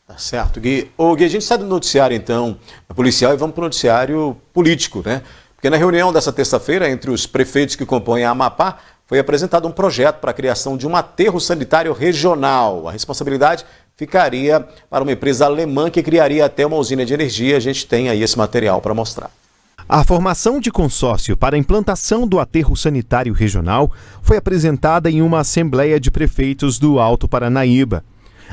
Tá certo, Gui. Ô, Gui, a gente sai do noticiário, então, policial, e vamos para o noticiário político, né? Porque na reunião dessa terça-feira, entre os prefeitos que compõem a Amapá, foi apresentado um projeto para a criação de um aterro sanitário regional. A responsabilidade ficaria para uma empresa alemã que criaria até uma usina de energia. A gente tem aí esse material para mostrar. A formação de consórcio para a implantação do aterro sanitário regional foi apresentada em uma assembleia de prefeitos do Alto Paranaíba.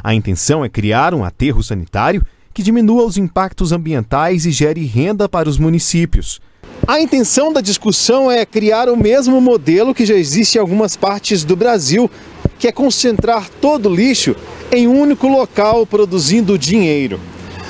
A intenção é criar um aterro sanitário que diminua os impactos ambientais e gere renda para os municípios. A intenção da discussão é criar o mesmo modelo que já existe em algumas partes do Brasil, que é concentrar todo o lixo em um único local produzindo dinheiro.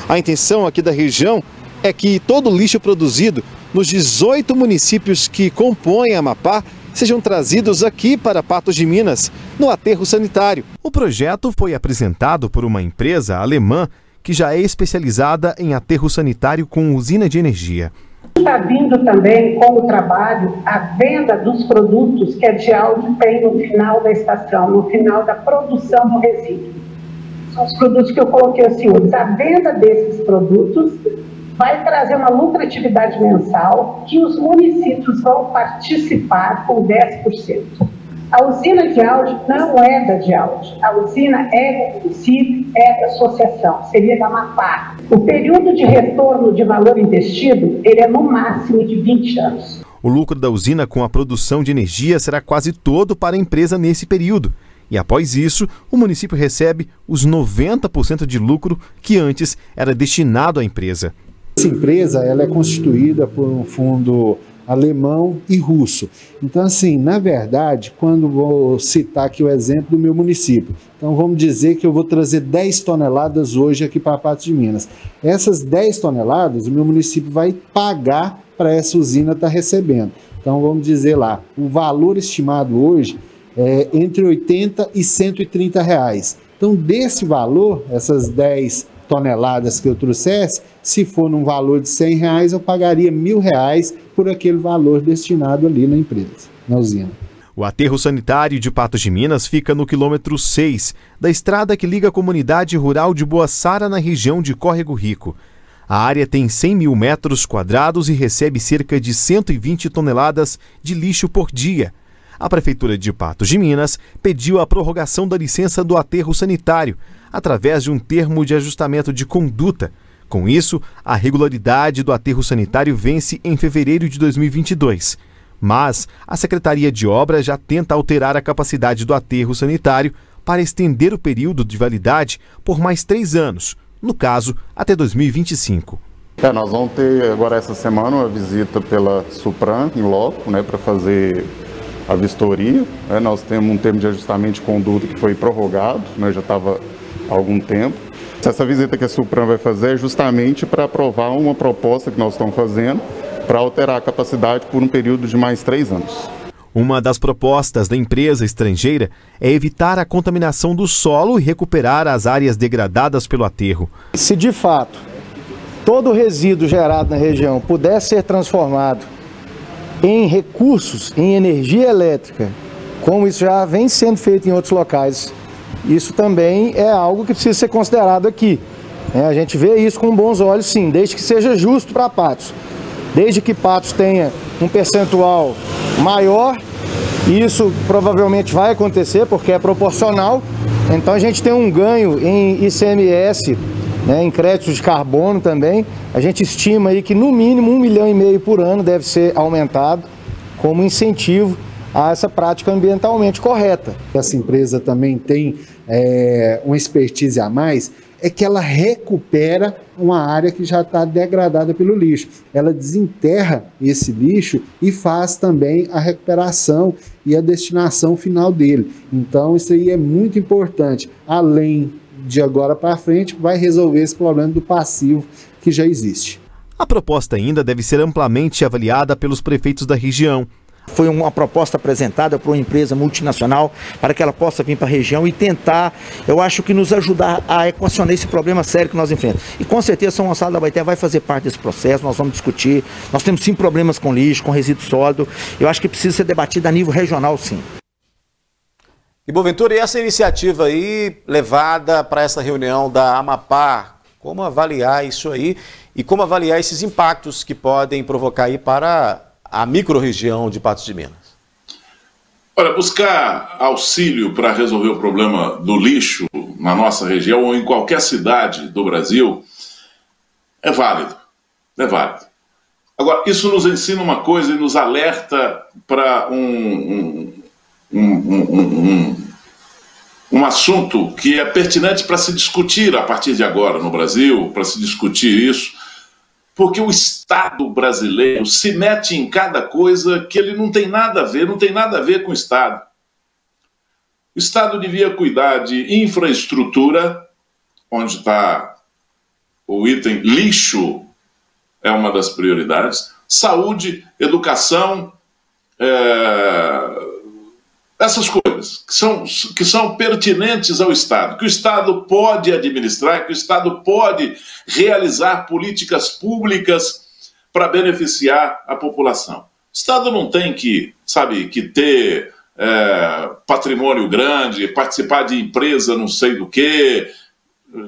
A intenção aqui da região é que todo o lixo produzido nos 18 municípios que compõem a Amapá sejam trazidos aqui para Patos de Minas, no aterro sanitário. O projeto foi apresentado por uma empresa alemã que já é especializada em aterro sanitário com usina de energia. Está vindo também com o trabalho a venda dos produtos que a Dialde tem no final da estação, no final da produção do resíduo. São os produtos que eu coloquei aos senhores. A venda desses produtos vai trazer uma lucratividade mensal que os municípios vão participar com 10%. A usina Dialde não é da Dialde, a usina é do município, é da associação, seria da Amapá. O período de retorno de valor investido, ele é no máximo de 20 anos. O lucro da usina com a produção de energia será quase todo para a empresa nesse período. E após isso, o município recebe os 90% de lucro que antes era destinado à empresa. Essa empresa ela é constituída por um fundo alemão e russo. Então, assim, na verdade, quando vou citar aqui o exemplo do meu município, então vamos dizer que eu vou trazer 10 toneladas hoje aqui para Patos de Minas. Essas 10 toneladas, o meu município vai pagar para essa usina estar recebendo. Então, vamos dizer lá, o valor estimado hoje é entre 80 e 130 reais. Então, desse valor, essas 10 toneladas que eu trouxesse, se for num valor de 100 reais, eu pagaria R$1.000 por aquele valor destinado ali na empresa. na usina. O aterro sanitário de Patos de Minas fica no quilômetro 6 da estrada que liga a comunidade rural de Boa Sara na região de Córrego Rico. A área tem 100 mil metros quadrados e recebe cerca de 120 toneladas de lixo por dia. A Prefeitura de Patos de Minas pediu a prorrogação da licença do aterro sanitário, através de um termo de ajustamento de conduta. Com isso, a regularidade do aterro sanitário vence em fevereiro de 2022. Mas a Secretaria de Obras já tenta alterar a capacidade do aterro sanitário para estender o período de validade por mais 3 anos, no caso, até 2025. Nós vamos ter agora essa semana uma visita pela Supran, em loco, para fazer a vistoria. Nós temos um termo de ajustamento de conduta que foi prorrogado, já estava há algum tempo. Essa visita que a Supran vai fazer é justamente para aprovar uma proposta que nós estamos fazendo para alterar a capacidade por um período de mais 3 anos. Uma das propostas da empresa estrangeira é evitar a contaminação do solo e recuperar as áreas degradadas pelo aterro. Se de fato todo o resíduo gerado na região puder ser transformado em recursos, em energia elétrica, como isso já vem sendo feito em outros locais, isso também é algo que precisa ser considerado aqui. A gente vê isso com bons olhos, sim, desde que seja justo para Patos. Desde que Patos tenha um percentual maior, isso provavelmente vai acontecer porque é proporcional. Então a gente tem um ganho em ICMS, em créditos de carbono também. A gente estima aí que no mínimo 1,5 milhão por ano deve ser aumentado como incentivo a essa prática ambientalmente correta. Essa empresa também tem uma expertise a mais, é que ela recupera uma área que já está degradada pelo lixo. Ela desenterra esse lixo e faz também a recuperação e a destinação final dele. Então isso aí é muito importante. Além de agora para frente, vai resolver esse problema do passivo que já existe. A proposta ainda deve ser amplamente avaliada pelos prefeitos da região. Foi uma proposta apresentada por uma empresa multinacional para que ela possa vir para a região e tentar, eu acho que nos ajudar a equacionar esse problema sério que nós enfrentamos. E com certeza São Gonçalo da Abaeté vai fazer parte desse processo, nós vamos discutir. Nós temos sim problemas com lixo, com resíduo sólido. Eu acho que precisa ser debatido a nível regional, sim. E Boaventura, e essa iniciativa aí levada para essa reunião da Amapá, como avaliar isso aí e como avaliar esses impactos que podem provocar aí para a microrregião de Patos de Minas? Olha, buscar auxílio para resolver o problema do lixo na nossa região ou em qualquer cidade do Brasil é válido, é válido. Agora, isso nos ensina uma coisa e nos alerta para um assunto que é pertinente para se discutir a partir de agora no Brasil, para se discutir isso, porque o Estado brasileiro se mete em cada coisa que ele não tem nada a ver, não tem nada a ver com o Estado. O Estado devia cuidar de infraestrutura, onde está o item lixo, é uma das prioridades, saúde, educação, essas coisas que são pertinentes ao Estado, que o Estado pode administrar, que o Estado pode realizar políticas públicas para beneficiar a população. O Estado não tem que ter patrimônio grande, participar de empresa não sei do que,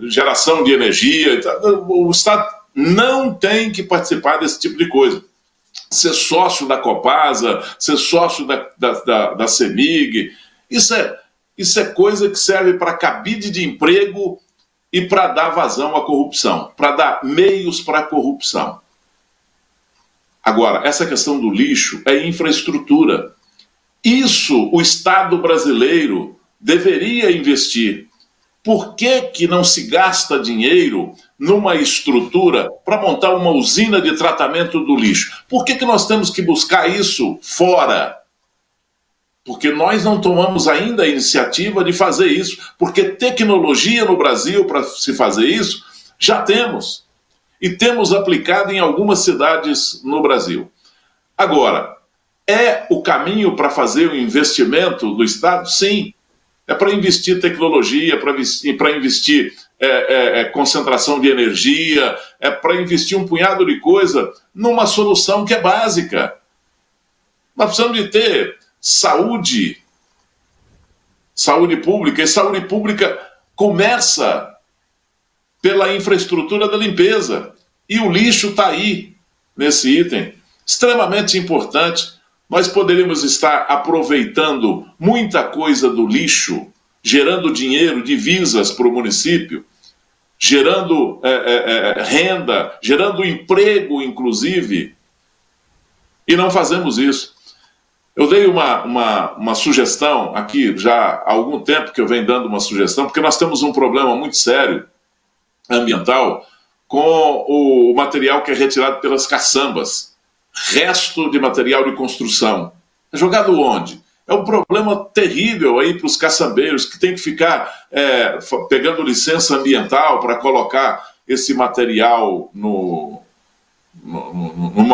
geração de energia. O Estado não tem que participar desse tipo de coisa. Ser sócio da Copasa, ser sócio da CEMIG, isso é coisa que serve para cabide de emprego e para dar vazão à corrupção, para dar meios para a corrupção. Agora, essa questão do lixo é infraestrutura. Isso o Estado brasileiro deveria investir. Por que não se gasta dinheiro numa estrutura para montar uma usina de tratamento do lixo? Por que nós temos que buscar isso fora? Porque nós não tomamos ainda a iniciativa de fazer isso, porque tecnologia no Brasil para se fazer isso, já temos. E temos aplicado em algumas cidades no Brasil. Agora, é o caminho para fazer o investimento do Estado? Sim. É para investir tecnologia, para investir concentração de energia, é para investir um punhado de coisa numa solução que é básica. Nós precisamos de ter saúde. Saúde pública. E saúde pública começa pela infraestrutura da limpeza. E o lixo está aí, nesse item. Extremamente importante. Nós poderíamos estar aproveitando muita coisa do lixo, gerando dinheiro, divisas para o município, gerando renda, gerando emprego, inclusive, e não fazemos isso. Eu dei uma sugestão aqui, já há algum tempo que eu venho dando uma sugestão, porque nós temos um problema muito sério ambiental com o material que é retirado pelas caçambas, resto de material de construção. É jogado onde? É um problema terrível aí para os caçambeiros, que tem que ficar pegando licença ambiental para colocar esse material numa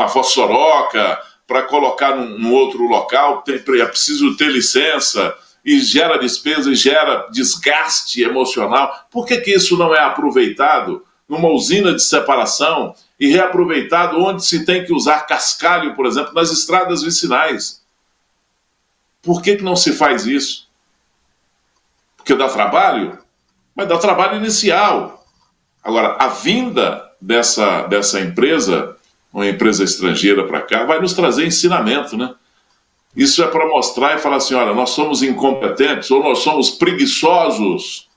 vossoroca, para colocar num outro local, é preciso ter licença, e gera despesa, e gera desgaste emocional. Por que isso não é aproveitado numa usina de separação e reaproveitado onde se tem que usar cascalho, por exemplo, nas estradas vicinais? Por que não se faz isso? Porque dá trabalho? Mas dá trabalho inicial. Agora, a vinda dessa empresa, uma empresa estrangeira para cá, vai nos trazer ensinamento, né? Isso é para mostrar e falar assim, olha, nós somos incompetentes ou nós somos preguiçosos,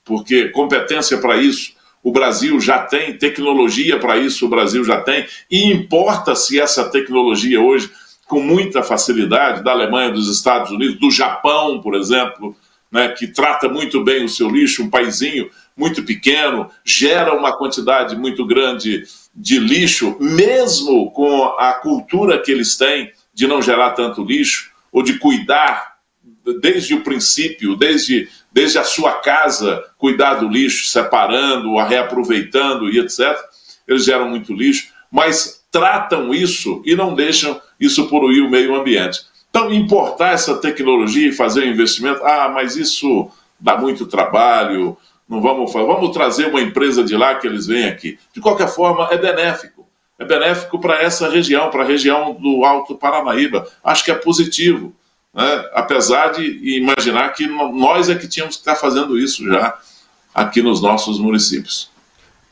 porque competência para isso o Brasil já tem, tecnologia para isso o Brasil já tem, e importa-se essa tecnologia hoje com muita facilidade da Alemanha, dos Estados Unidos, do Japão, por exemplo, né, que trata muito bem o seu lixo, um paizinho muito pequeno, gera uma quantidade muito grande de lixo, mesmo com a cultura que eles têm de não gerar tanto lixo, ou de cuidar desde o princípio, desde a sua casa, cuidar do lixo, separando, reaproveitando e etc. Eles geram muito lixo, mas tratam isso e não deixam isso poluir o meio ambiente. Então, importar essa tecnologia e fazer um investimento, mas isso dá muito trabalho, não vamos trazer uma empresa de lá que eles vêm aqui. De qualquer forma, é benéfico. É benéfico para essa região, para a região do Alto Paranaíba. Acho que é positivo, né? Apesar de imaginar que nós é que tínhamos que estar fazendo isso já aqui nos nossos municípios.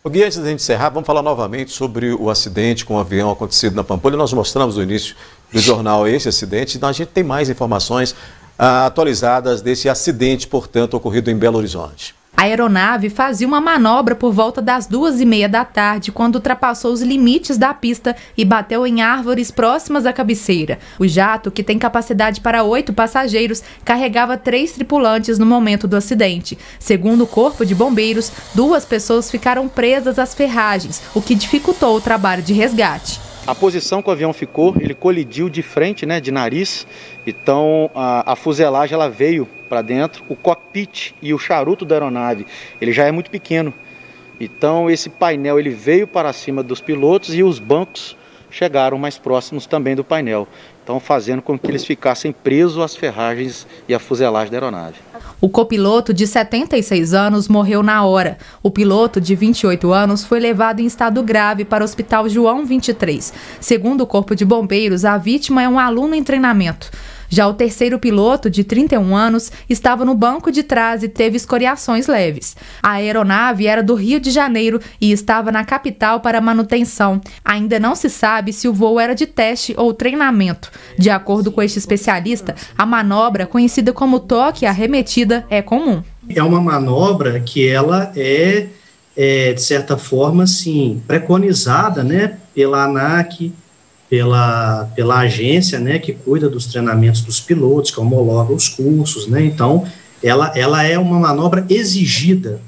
Gui, antes da gente encerrar, vamos falar novamente sobre o acidente com o avião acontecido na Pampulha. Nós mostramos no início do jornal esse acidente, então a gente tem mais informações atualizadas desse acidente, portanto, ocorrido em Belo Horizonte. A aeronave fazia uma manobra por volta das 2h30 da tarde, quando ultrapassou os limites da pista e bateu em árvores próximas à cabeceira. O jato, que tem capacidade para 8 passageiros, carregava 3 tripulantes no momento do acidente. Segundo o Corpo de Bombeiros, 2 pessoas ficaram presas às ferragens, o que dificultou o trabalho de resgate. A posição que o avião ficou, ele colidiu de frente, de nariz, então a fuselagem ela veio para dentro, o cockpit e o charuto da aeronave, ele já é muito pequeno, então esse painel ele veio para cima dos pilotos e os bancos chegaram mais próximos também do painel, então fazendo com que eles ficassem presos às ferragens e à fuselagem da aeronave. O copiloto de 76 anos morreu na hora. O piloto de 28 anos foi levado em estado grave para o Hospital João 23. Segundo o Corpo de Bombeiros, a vítima é um aluno em treinamento. Já o terceiro piloto, de 31 anos, estava no banco de trás e teve escoriações leves. A aeronave era do Rio de Janeiro e estava na capital para manutenção. Ainda não se sabe se o voo era de teste ou treinamento. De acordo com este especialista, a manobra, conhecida como toque arremetida, é comum. É uma manobra que ela é de certa forma, assim, preconizada, pela ANAC, pela agência, que cuida dos treinamentos dos pilotos, que homologa os cursos, Então, ela é uma manobra exigida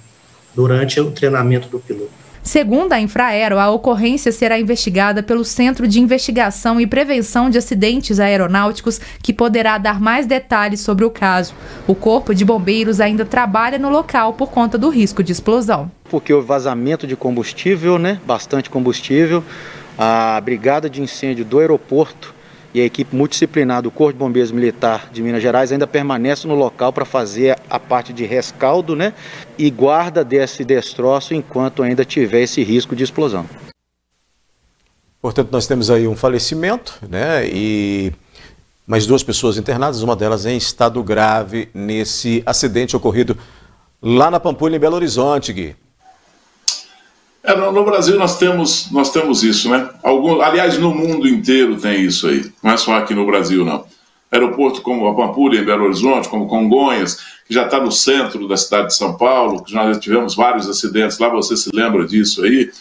durante o treinamento do piloto. Segundo a Infraero, a ocorrência será investigada pelo Centro de Investigação e Prevenção de Acidentes Aeronáuticos, que poderá dar mais detalhes sobre o caso. O Corpo de Bombeiros ainda trabalha no local por conta do risco de explosão. Porque houve vazamento de combustível, bastante combustível. A Brigada de Incêndio do Aeroporto e a equipe multidisciplinar do Corpo de Bombeiros Militar de Minas Gerais ainda permanece no local para fazer a parte de rescaldo, e guarda desse destroço enquanto ainda tiver esse risco de explosão. Portanto, nós temos aí um falecimento, e mais 2 pessoas internadas, uma delas em estado grave nesse acidente ocorrido lá na Pampulha, em Belo Horizonte, Gui. No Brasil nós temos isso, né? Aliás, no mundo inteiro tem isso aí, não é só aqui no Brasil, não. Aeroporto como a Pampulha, em Belo Horizonte, como Congonhas, que já está no centro da cidade de São Paulo, que nós já tivemos vários acidentes lá, você se lembra disso aí.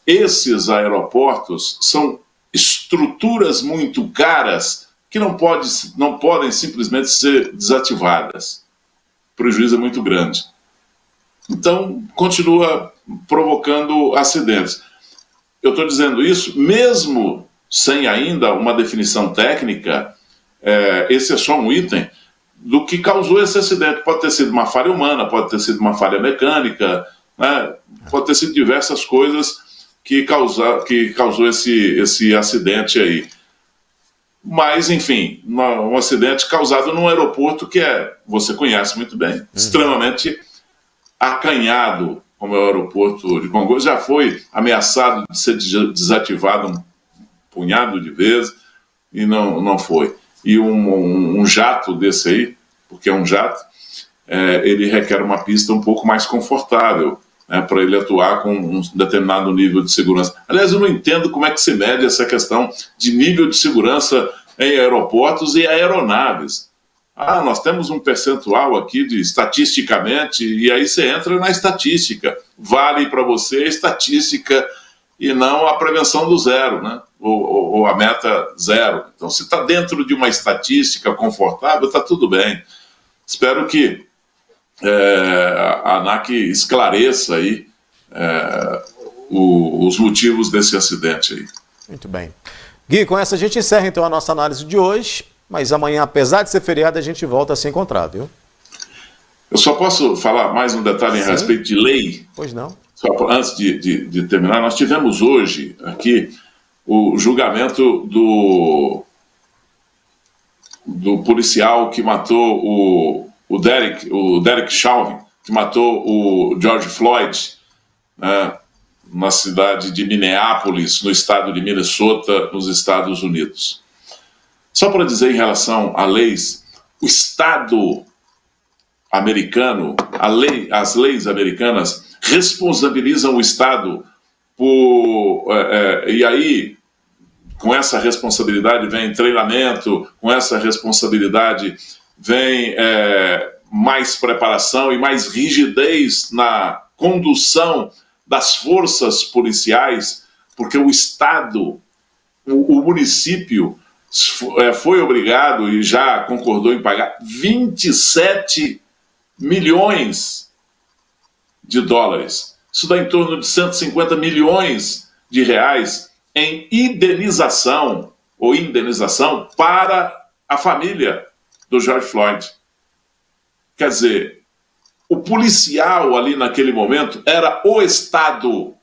Esses aeroportos são estruturas muito caras que não podem simplesmente ser desativadas. O prejuízo é muito grande. Então, continua provocando acidentes. Eu estou dizendo isso mesmo sem ainda uma definição técnica. Esse é só um item do que causou esse acidente. Pode ter sido uma falha humana, pode ter sido uma falha mecânica, né? Pode ter sido diversas coisas que causou esse acidente aí. Mas, enfim, um acidente causado num aeroporto que você conhece muito bem, extremamente acanhado, como é o aeroporto de Congonhas, já foi ameaçado de ser desativado um punhado de vezes e não foi. E um jato desse aí, porque é um jato, ele requer uma pista um pouco mais confortável, né, para ele atuar com um determinado nível de segurança. Aliás, eu não entendo como é que se mede essa questão de nível de segurança em aeroportos e aeronaves. Nós temos um percentual aqui estatisticamente, e aí você entra na estatística. Vale para você a estatística e não a prevenção do zero, né? Ou a meta zero. Então, se está dentro de uma estatística confortável, está tudo bem. Espero que a ANAC esclareça aí os motivos desse acidente aí. Muito bem. Gui, com essa a gente encerra então a nossa análise de hoje. Mas amanhã, apesar de ser feriado, a gente volta a se encontrar, viu? Eu só posso falar mais um detalhe a respeito de lei? Pois não. Só antes de terminar, nós tivemos hoje aqui o julgamento do policial que matou o Derek Chauvin, que matou o George Floyd, né, na cidade de Minneapolis, no estado de Minnesota, nos Estados Unidos. Só para dizer em relação a leis, o Estado americano, as leis americanas responsabilizam o Estado e aí, com essa responsabilidade vem treinamento, com essa responsabilidade vem mais preparação e mais rigidez na condução das forças policiais, porque o Estado, o município, foi obrigado e já concordou em pagar 27 milhões de dólares. Isso dá em torno de 150 milhões de reais em indenização para a família do George Floyd. Quer dizer, o policial ali naquele momento era o Estado.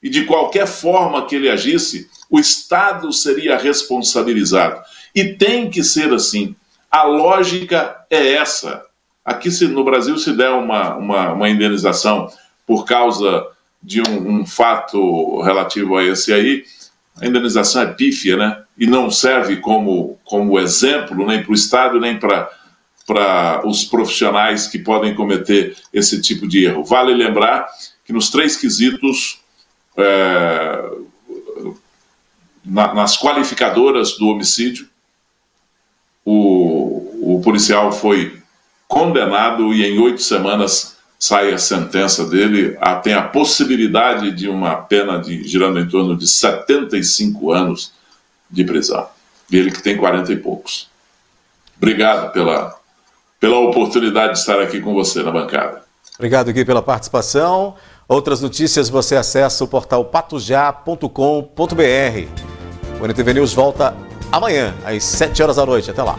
E de qualquer forma que ele agisse, o Estado seria responsabilizado. E tem que ser assim. A lógica é essa. Aqui no Brasil se der uma indenização por causa de um fato relativo a esse aí, a indenização é pífia, né? E não serve como exemplo nem para o Estado, nem para os profissionais que podem cometer esse tipo de erro. Vale lembrar que nos 3 quesitos, nas qualificadoras do homicídio, o policial foi condenado e em 8 semanas sai a sentença dele. Tem a possibilidade de uma pena girando em torno de 75 anos de prisão. E ele que tem 40 e poucos. Obrigado pela oportunidade de estar aqui com você na bancada. Obrigado, Gui, pela participação. Outras notícias você acessa o portal patujá.com.br. O NTV News volta amanhã, às 7 horas da noite. Até lá.